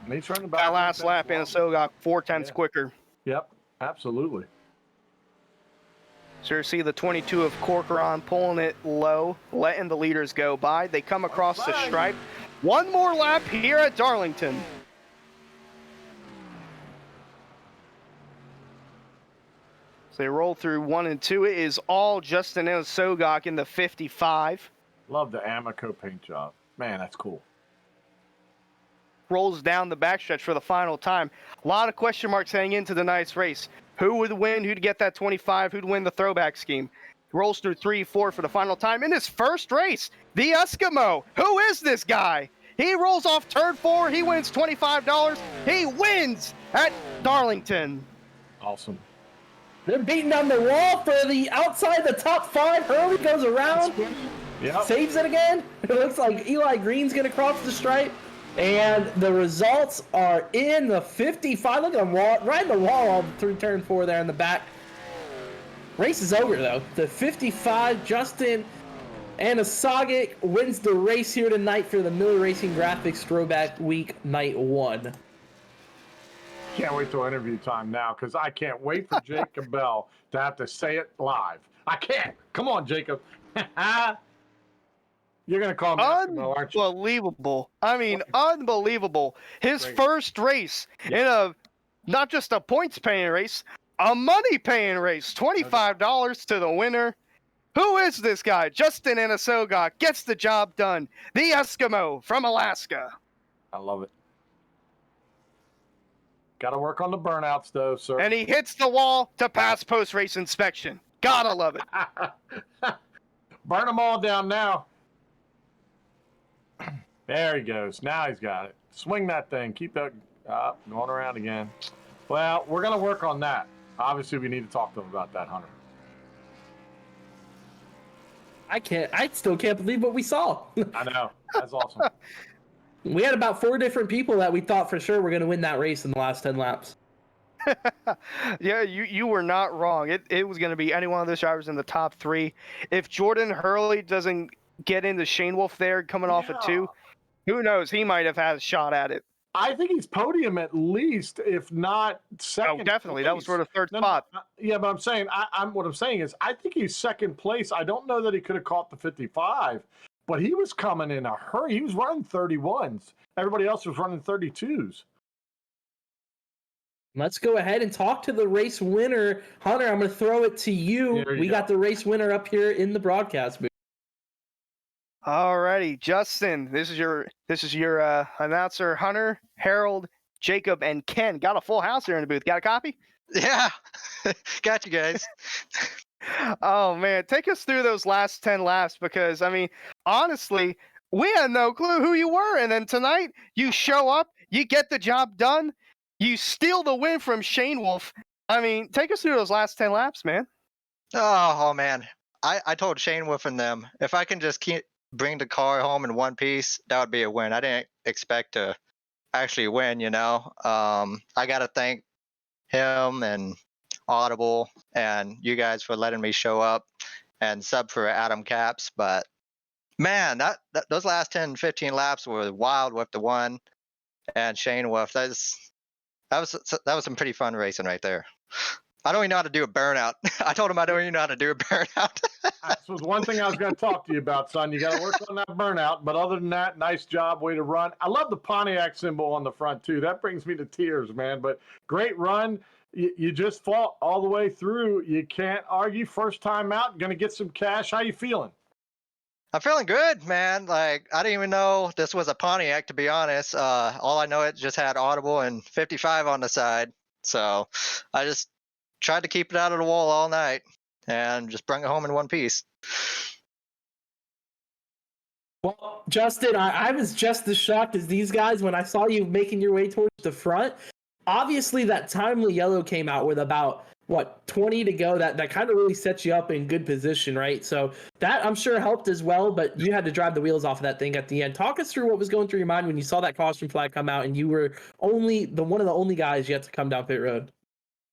And he's running back. That last lap, Anasogok 4/10 quicker. Yep, absolutely. So you see the 22 of Corcoran pulling it low, letting the leaders go by. They come across the stripe. One more lap here at Darlington. So they roll through 1 and 2. It is all Justin Anasogok in the 55. Love the Amico paint job. Man, that's cool. Rolls down the backstretch for the final time. A lot of question marks heading into tonight's race. Who would win? Who'd get that 25? Who'd win the throwback scheme? Rolls through 3-4 for the final time in his first race. The Eskimo. Who is this guy? He rolls off turn 4. He wins $25. He wins at Darlington. Awesome. They're beating down the wall for the outside the top 5. Hurley goes around, saves it again. It looks like Eli Green's going to cross the stripe. And the results are in the 55. Look at him riding the wall all through turn 4 there in the back. Race is over, though. The 55, Justin Anasogok wins the race here tonight for the Miller Racing Graphics Throwback Week Night 1. Can't wait till interview time now, because I can't wait for Jacob Bell to have to say it live. I can't. Come on, Jacob. You're going to call me Eskimo, aren't you? Unbelievable. I mean, unbelievable. His first race in not just a points-paying race, a money-paying race. $25 to the winner. Who is this guy? Justin Anasogok gets the job done. The Eskimo from Alaska. I love it. Got to work on the burnouts, though, sir. And he hits the wall to pass post-race inspection. Gotta love it. Burn them all down now. There he goes. Now he's got it. Swing that thing. Keep that going around again. Well, we're going to work on that. Obviously, we need to talk to him about that, Hunter. I still can't believe what we saw. I know. That's awesome. We had about 4 different people that we thought for sure were going to win that race in the last 10 laps. Yeah, you were not wrong. It was going to be any one of those drivers in the top 3. If Jordan Hurley doesn't get into Shane Wolf there coming off of 2, who knows? He might have had a shot at it. I think he's podium at least, if not second. Oh, definitely. Place. That was for the third spot. Yeah, but I'm saying, what I'm saying is, I think he's second place. I don't know that he could have caught the 55, but he was coming in a hurry. He was running 31s. Everybody else was running 32s. Let's go ahead and talk to the race winner. Hunter, I'm going to throw it to you. We got the race winner up here in the broadcast booth. Alrighty, Justin, this is your announcer, Hunter, Harold, Jacob, and Ken. Got a full house here in the booth. Got a copy? Yeah, got you guys. Oh man, take us through those last 10 laps, because I mean, honestly, we had no clue who you were, and then tonight you show up, you get the job done, you steal the win from Shane Wolf. I mean, take us through those last 10 laps, man. Oh man, I told Shane Wolf and them, if I can just bring the car home in one piece, that would be a win. I didn't expect to actually win, you know. I got to thank him and Audible and you guys for letting me show up and sub for Adam Caps. But Man, those last 10, 15 laps were wild with the one and Shane with. That was some pretty fun racing right there. I don't even know how to do a burnout. I told him I don't even know how to do a burnout. That was one thing I was going to talk to you about, son. You got to work on that burnout. But other than that, nice job, way to run. I love the Pontiac symbol on the front too. That brings me to tears, man. But great run. You just fought all the way through. You can't argue. First time out, going to get some cash. How you feeling? I'm feeling good, man. Like, I didn't even know this was a Pontiac, to be honest. All I know, it just had Audible and 55 on the side. So I just tried to keep it out of the wall all night and just bring it home in one piece. Well, Justin, I was just as shocked as these guys when I saw you making your way towards the front. Obviously, that timely yellow came out with about, 20 to go. That kind of really sets you up in good position, right? So that, I'm sure, helped as well, but you had to drive the wheels off of that thing at the end. Talk us through what was going through your mind when you saw that caution flag come out and you were one of the only guys yet to come down pit road.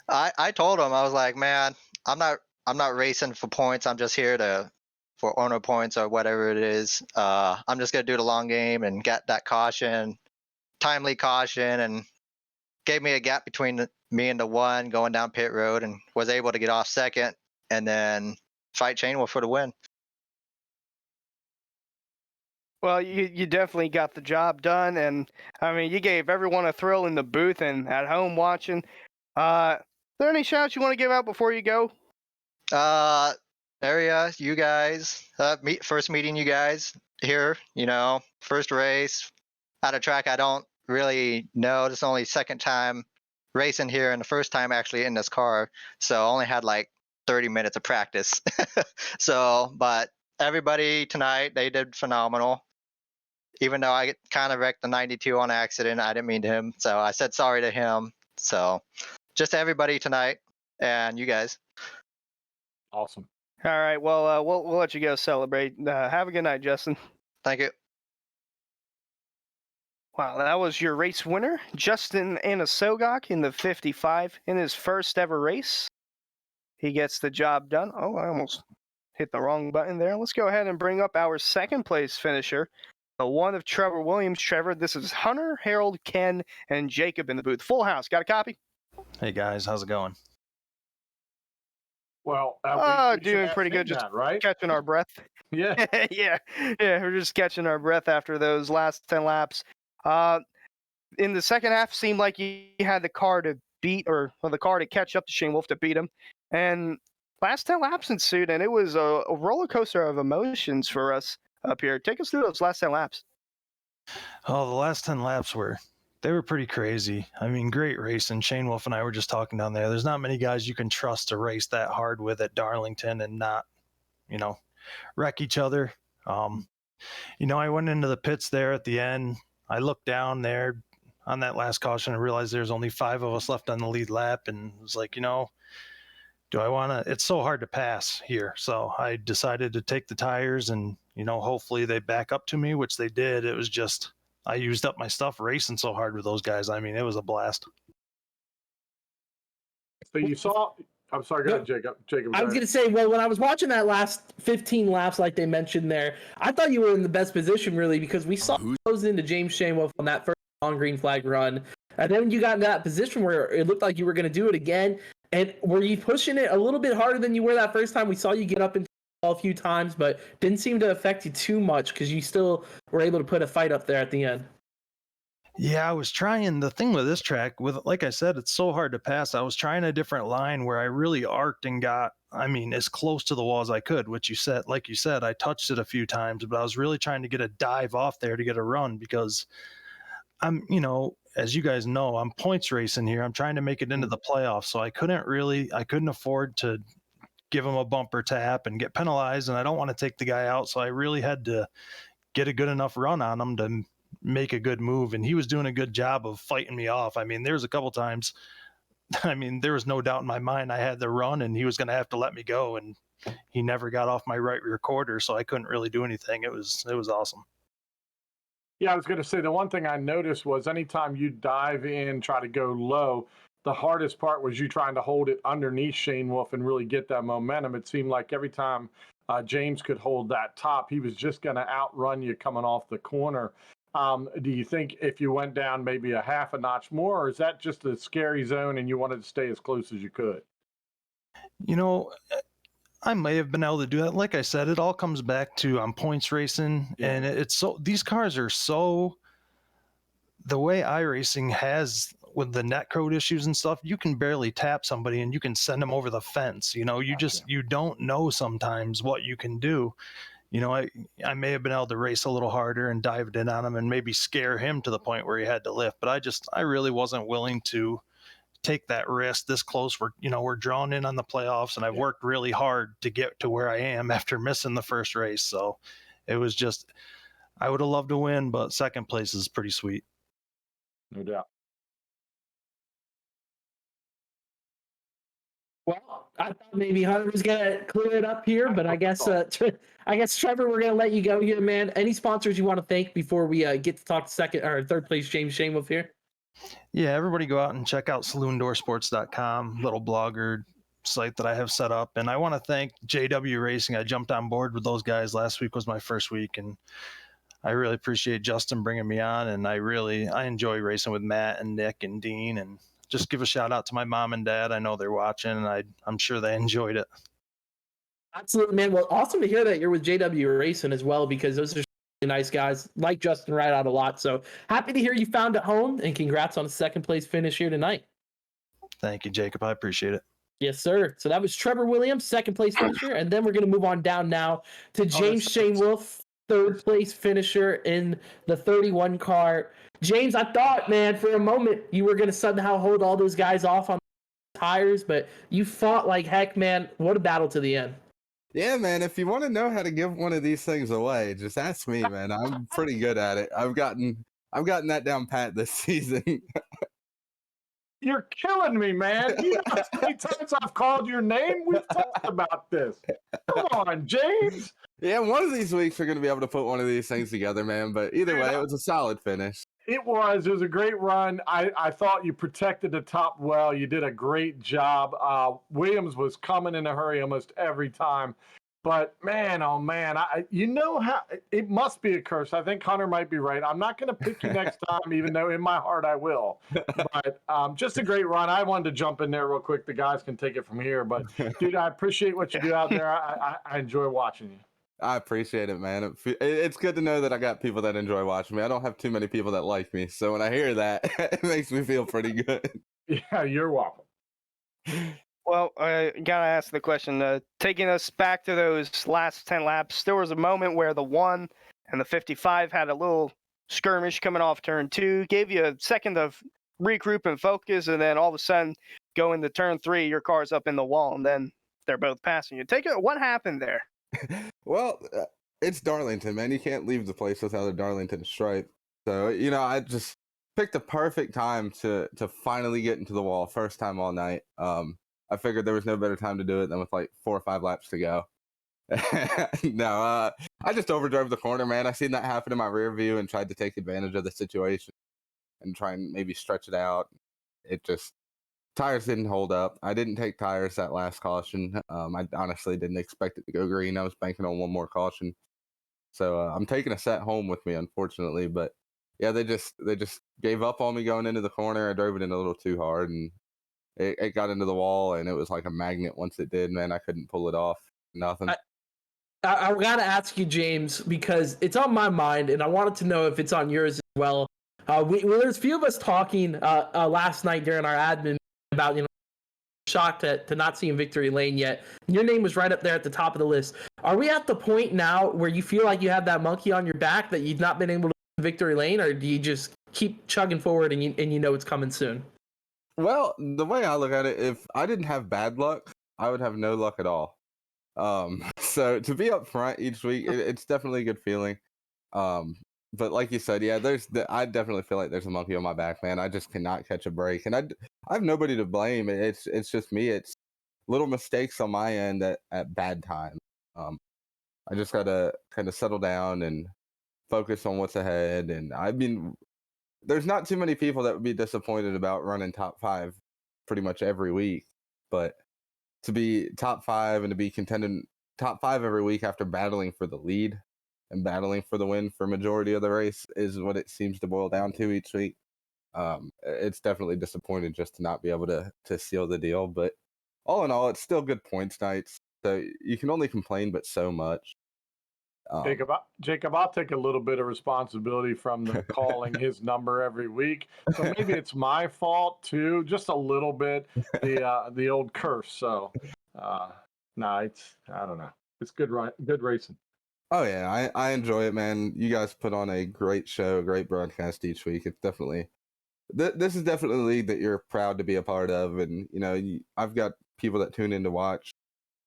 I told him, I was like, man, I'm not racing for points. I'm just here for honor points or whatever it is. I'm just gonna do the long game and get that timely caution, and gave me a gap between me and the one going down pit road, and was able to get off second and then fight Chainwolf for the win. Well, you definitely got the job done, and I mean, you gave everyone a thrill in the booth and at home watching. Are there any shouts you want to give out before you go? Area, you guys, first meeting you guys here, first race at a track I don't really know. This is only second time racing here and the first time actually in this car. So I only had like 30 minutes of practice. But everybody tonight, they did phenomenal. Even though I kind of wrecked the 92 on accident, I didn't mean to him. So I said sorry to him. So just everybody tonight and you guys. Awesome. All right. Well, we'll let you go celebrate. Have a good night, Justin. Thank you. Wow, that was your race winner, Justin Anasogok, in the 55 in his first ever race. He gets the job done. Oh, I almost hit the wrong button there. Let's go ahead and bring up our second place finisher, the one of Trevor Williams. Trevor, this is Hunter, Harold, Ken, and Jacob in the booth. Full house. Got a copy? Hey, guys. How's it going? Well, doing pretty good. Just right? Catching our breath. Yeah. yeah. We're just catching our breath after those last 10 laps. In the second half, seemed like you had the car to beat, or the car to catch up to Shane Wolf to beat him. And last 10 laps ensued, and it was a roller coaster of emotions for us up here. Take us through those last 10 laps. Oh, the last 10 laps were pretty crazy. I mean, great racing. Shane Wolf and I were just talking down there. There's not many guys you can trust to race that hard with at Darlington and not, wreck each other. I went into the pits there at the end. I looked down there on that last caution and realized there's only 5 of us left on the lead lap, and was like, do I want to? It's so hard to pass here. So I decided to take the tires and, hopefully they back up to me, which they did. It was just, I used up my stuff racing so hard with those guys. I mean, it was a blast. So you saw, I'm sorry, go ahead, Jacob. I was going to say, well, when I was watching that last 15 laps, like they mentioned there, I thought you were in the best position, really, because we saw you close into James Shanewolf on that first on green flag run. And then you got in that position where it looked like you were going to do it again. And were you pushing it a little bit harder than you were that first time? We saw you get up into the ball a few times, but didn't seem to affect you too much because you still were able to put a fight up there at the end. Yeah, I was trying. The thing with this track, like I said, it's so hard to pass. I was trying a different line where I really arced and got, as close to the wall as I could, which like you said, I touched it a few times, but I was really trying to get a dive off there to get a run because I'm, as you guys know, I'm points racing here. I'm trying to make it into the playoffs. So I couldn't afford to give him a bumper tap and get penalized. And I don't want to take the guy out. So I really had to get a good enough run on him to make a good move, and he was doing a good job of fighting me off. There was a couple times, there was no doubt in my mind I had the run and he was going to have to let me go, and he never got off my right rear quarter, so I couldn't really do anything. It was awesome. Yeah, I was going to say, the one thing I noticed was anytime you dive in, try to go low, the hardest part was you trying to hold it underneath Shane Wolf and really get that momentum. It seemed like every time James could hold that top, he was just going to outrun you coming off the corner. Do you think if you went down maybe a half a notch more, or is that just a scary zone and you wanted to stay as close as you could? You know, I may have been able to do that. Like I said, it all comes back to points racing, and it's so, these cars are so, the way iRacing has with the net code issues and stuff, you can barely tap somebody and you can send them over the fence. You know, you don't know sometimes what you can do. You know, I may have been able to race a little harder and dived in on him and maybe scare him to the point where he had to lift, but I really wasn't willing to take that risk this close. We're drawn in on the playoffs, and I've worked really hard to get to where I am after missing the first race. So it was just, I would have loved to win, but second place is pretty sweet. No doubt. Well, I thought maybe Hunter was gonna clear it up here, but I guess Trevor, we're gonna let you go here, man. Any sponsors you want to thank before we get to talk to second or third place James Shamewolf here? Yeah, everybody go out and check out saloondoorsports.com, little blogger site that I have set up. And I want to thank JW Racing. I jumped on board with those guys. Last week was my first week, and I really appreciate Justin bringing me on. And I enjoy racing with Matt and Nick and Dean. And just give a shout out to my mom and dad. I know they're watching, and I'm sure they enjoyed it. Absolutely, man. Well, awesome to hear that you're with JW Racing as well, because those are really nice guys. Like Justin right out a lot. So happy to hear you found it home, and congrats on a second place finish here tonight. Thank you, Jacob. I appreciate it. Yes, sir. So that was Trevor Williams, second place finisher, and then we're going to move on down now to James Shamewolf, third place finisher in the 31 car. James, I thought, man, for a moment you were going to somehow hold all those guys off on tires, but you fought like heck, man. What a battle to the end. Yeah, man, if you want to know how to give one of these things away, just ask me, man. I'm pretty good at it. I've gotten that down pat this season. You're killing me, man. You know how many times I've called your name? We've talked about this. Come on, James. Yeah, one of these weeks we're going to be able to put one of these things together, man. But either way, it was a solid finish. It was a great run. I thought you protected the top well. You did a great job. Williams was coming in a hurry almost every time. But man, oh man, you know how it must be a curse. I think Hunter might be right. I'm not going to pick you next time, even though in my heart I will. But just a great run. I wanted to jump in there real quick. The guys can take it from here. But dude, I appreciate what you do out there. I enjoy watching you. I appreciate it, man. It's good to know that I got people that enjoy watching me. I don't have too many people that like me. So when I hear that, it makes me feel pretty good. Yeah, you're welcome. Well, I gotta ask the question. Taking us back to those last 10 laps, there was a moment where the 1 and the 55 had a little skirmish coming off turn 2, gave you a second of regroup and focus, and then all of a sudden, going to turn 3, your car's up in the wall, and then they're both passing you. What happened there? Well, it's Darlington, man. You can't leave the place without a Darlington stripe. So, I just picked the perfect time to finally get into the wall, first time all night. I figured there was no better time to do it than with like 4 or 5 laps to go. No, I just overdrove the corner, man. I seen that happen in my rear view and tried to take advantage of the situation and try and maybe stretch it out. Tires didn't hold up. I didn't take tires that last caution. I honestly didn't expect it to go green. I was banking on one more caution. So I'm taking a set home with me, unfortunately. But yeah, they just gave up on me going into the corner. I drove it in a little too hard, and it got into the wall, and it was like a magnet once it did, man. I couldn't pull it off. Nothing. I got to ask you, James, because it's on my mind, and I wanted to know if it's on yours as well. There's a few of us talking last night during our admin about, shocked to not see in victory lane yet. Your name was right up there at the top of the list. Are we at the point now where you feel like you have that monkey on your back that you've not been able to victory lane, or do you just keep chugging forward and you know it's coming soon? Well, the way I look at it, if I didn't have bad luck, I would have no luck at all. So to be up front each week, it's definitely a good feeling. But like you said, yeah, I definitely feel like there's a monkey on my back, man. I just cannot catch a break, and I have nobody to blame. It's just me. It's little mistakes on my end at bad times. I just gotta kind of settle down and focus on what's ahead. And I mean, there's not too many people that would be disappointed about running top 5 pretty much every week. But to be top 5 and to be contending top 5 every week after battling for the lead and battling for the win for majority of the race is what it seems to boil down to each week. It's definitely disappointing just to not be able to seal the deal, but all in all, it's still good points nights. So you can only complain, but so much. Jacob, I'll take a little bit of responsibility from the calling his number every week. So maybe it's my fault too, just a little bit. The old curse. So, it's I don't know. It's good racing. Oh yeah, I enjoy it, man. You guys put on a great show, great broadcast each week. It's definitely this is definitely a league that you're proud to be a part of, and I've got people that tune in to watch,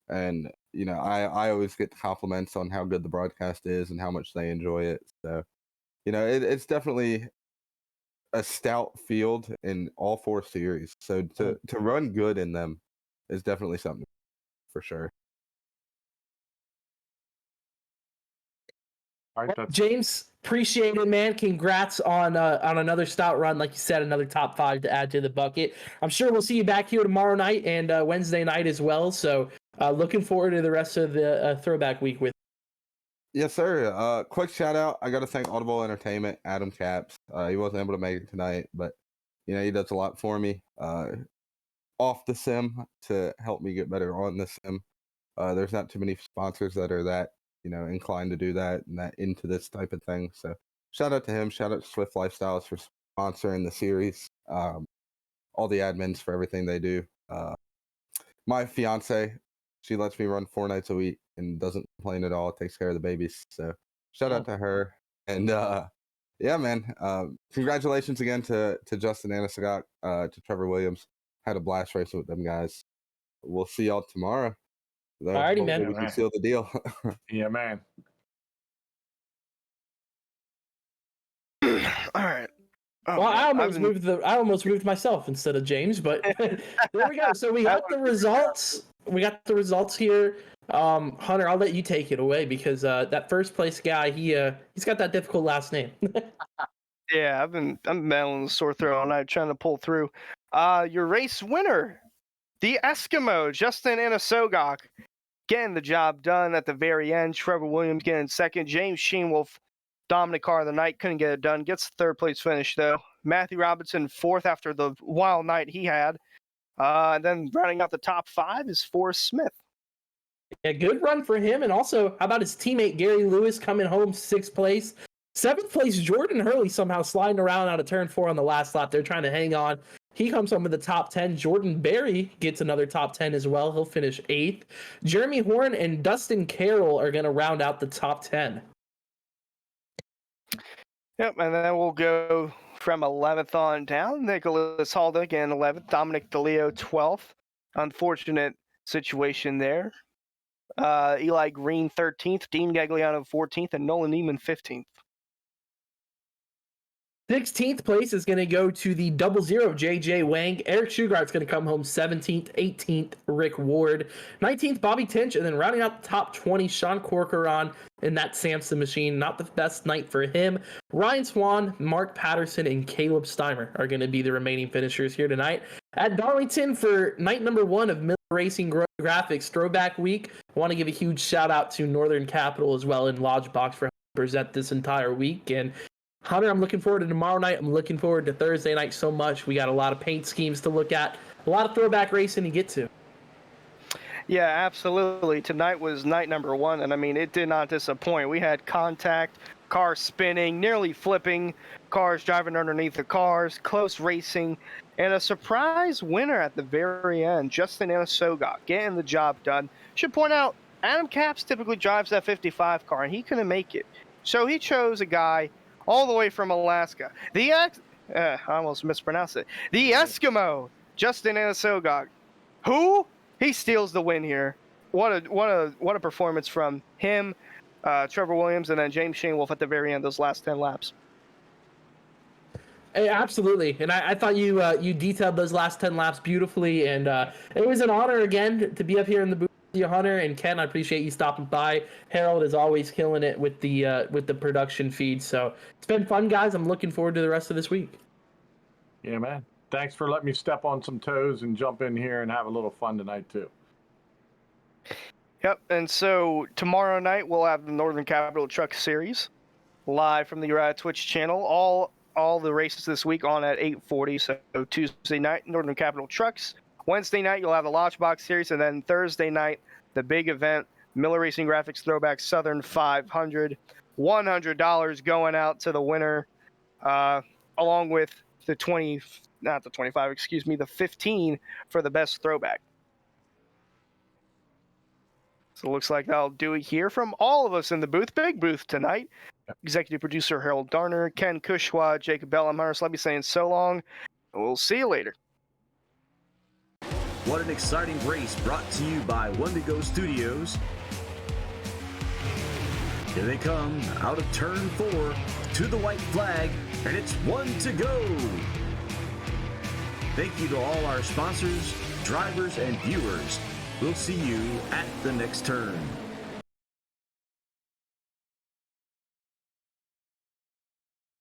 and I always get compliments on how good the broadcast is and how much they enjoy it. So it's definitely a stout field in all 4 series. So to run good in them is definitely something for sure. All right, James, appreciate it, man. Congrats on another stout run. Like you said, another top 5 to add to the bucket. I'm sure we'll see you back here tomorrow night and Wednesday night as well. So looking forward to the rest of the throwback week with you. Yes, sir. Quick shout out. I got to thank Audible Entertainment, Adam Caps. He wasn't able to make it tonight, but he does a lot for me off the sim to help me get better on the sim. There's not too many sponsors that are that inclined to do that and that into this type of thing. So shout out to him. Shout out to Swift Lifestyles for sponsoring the series. All the admins for everything they do. My fiance, she lets me run 4 nights a week and doesn't complain at all. Takes care of the babies. So shout out to her. And yeah, man. Congratulations again to Justin Anasagak, to Trevor Williams. Had a blast racing with them guys. We'll see y'all tomorrow. Alrighty, man. We can seal the deal. Yeah, man. All right. Oh, well, man, I almost moved myself instead of James, but there we go. So we got the results. We got the results here. Hunter, I'll let you take it away because that first place guy, he's got that difficult last name. Yeah, I'm battling the sore throat all night trying to pull through. Your race winner, the Eskimo, Justin Anasogok, getting the job done at the very end. Trevor Williams getting second. James Sheenwolf, dominant car of the night, couldn't get it done. Gets the 3rd place finish, though. Matthew Robinson, 4th after the wild night he had. And then rounding out the top 5 is Forrest Smith. Yeah, good run for him. And also, how about his teammate Gary Lewis coming home 6th place? 7th place, Jordan Hurley somehow sliding around out of turn 4 on the last lap. They're trying to hang on. He comes home with the top 10. Jordan Berry gets another top 10 as well. He'll finish 8th. Jeremy Horn and Dustin Carroll are going to round out the top 10. Yep, and then we'll go from 11th on down. Nicholas Haldick in 11th. Dominic DeLeo, 12th. Unfortunate situation there. Eli Green, 13th. Dean Gagliano, 14th. And Nolan Neiman, 15th. 16th place is going to go to the 00 JJ Wang. Eric Shugart's going to come home 17th. 18th, Rick Ward. 19th, Bobby Tinch. And then rounding out the top 20, Sean Corcoran in that Samson machine. Not the best night for him. Ryan Swan, Mark Patterson, and Caleb Steimer are going to be the remaining finishers here tonight. At Darlington for night number 1 of Miller Racing Graphics Throwback Week, I want to give a huge shout out to Northern Capital as well in Lodgebox for helping present this entire week. And Hunter, I'm looking forward to tomorrow night. I'm looking forward to Thursday night so much. We got a lot of paint schemes to look at, a lot of throwback racing to get to. Yeah, absolutely. Tonight was night number 1, and I mean, it did not disappoint. We had contact, cars spinning, nearly flipping, cars driving underneath the cars, close racing, and a surprise winner at the very end, Justin Anasogok, getting the job done. Should point out, Adam Capps typically drives that 55 car, and he couldn't make it. So he chose a guy all the way from Alaska. I almost mispronounced it. The Eskimo, Justin Anasogok. Who? He steals the win here. What a performance from him, Trevor Williams, and then James Sheenwolf at the very end, those last 10 laps. Hey, absolutely. And I thought you detailed those last 10 laps beautifully. And it was an honor again to be up here in the booth. Hunter and Ken, I appreciate you stopping by. Harold is always killing it with the production feed. So it's been fun, guys. I'm looking forward to the rest of this week. Yeah, man. Thanks for letting me step on some toes and jump in here and have a little fun tonight too. Yep, and so tomorrow night we'll have the Northern Capital Truck Series live from the Twitch channel. All the races this week on at 8:40. So Tuesday night, Northern Capital Trucks. Wednesday night you'll have the Launchbox Series, and then Thursday night the big event, Miller Racing Graphics Throwback Southern 500. $100 going out to the winner, along with the 15 for the best throwback. So it looks like that'll do it here from all of us in the booth. Big booth tonight. Executive producer Harold Darner, Ken Kushwa, Jacob Bellamhurst. Let me saying so long, and we'll see you later. What an exciting race brought to you by One to Go Studios. Here they come out of turn 4 to the white flag, and it's 1 to go. Thank you to all our sponsors, drivers, and viewers. We'll see you at the next turn.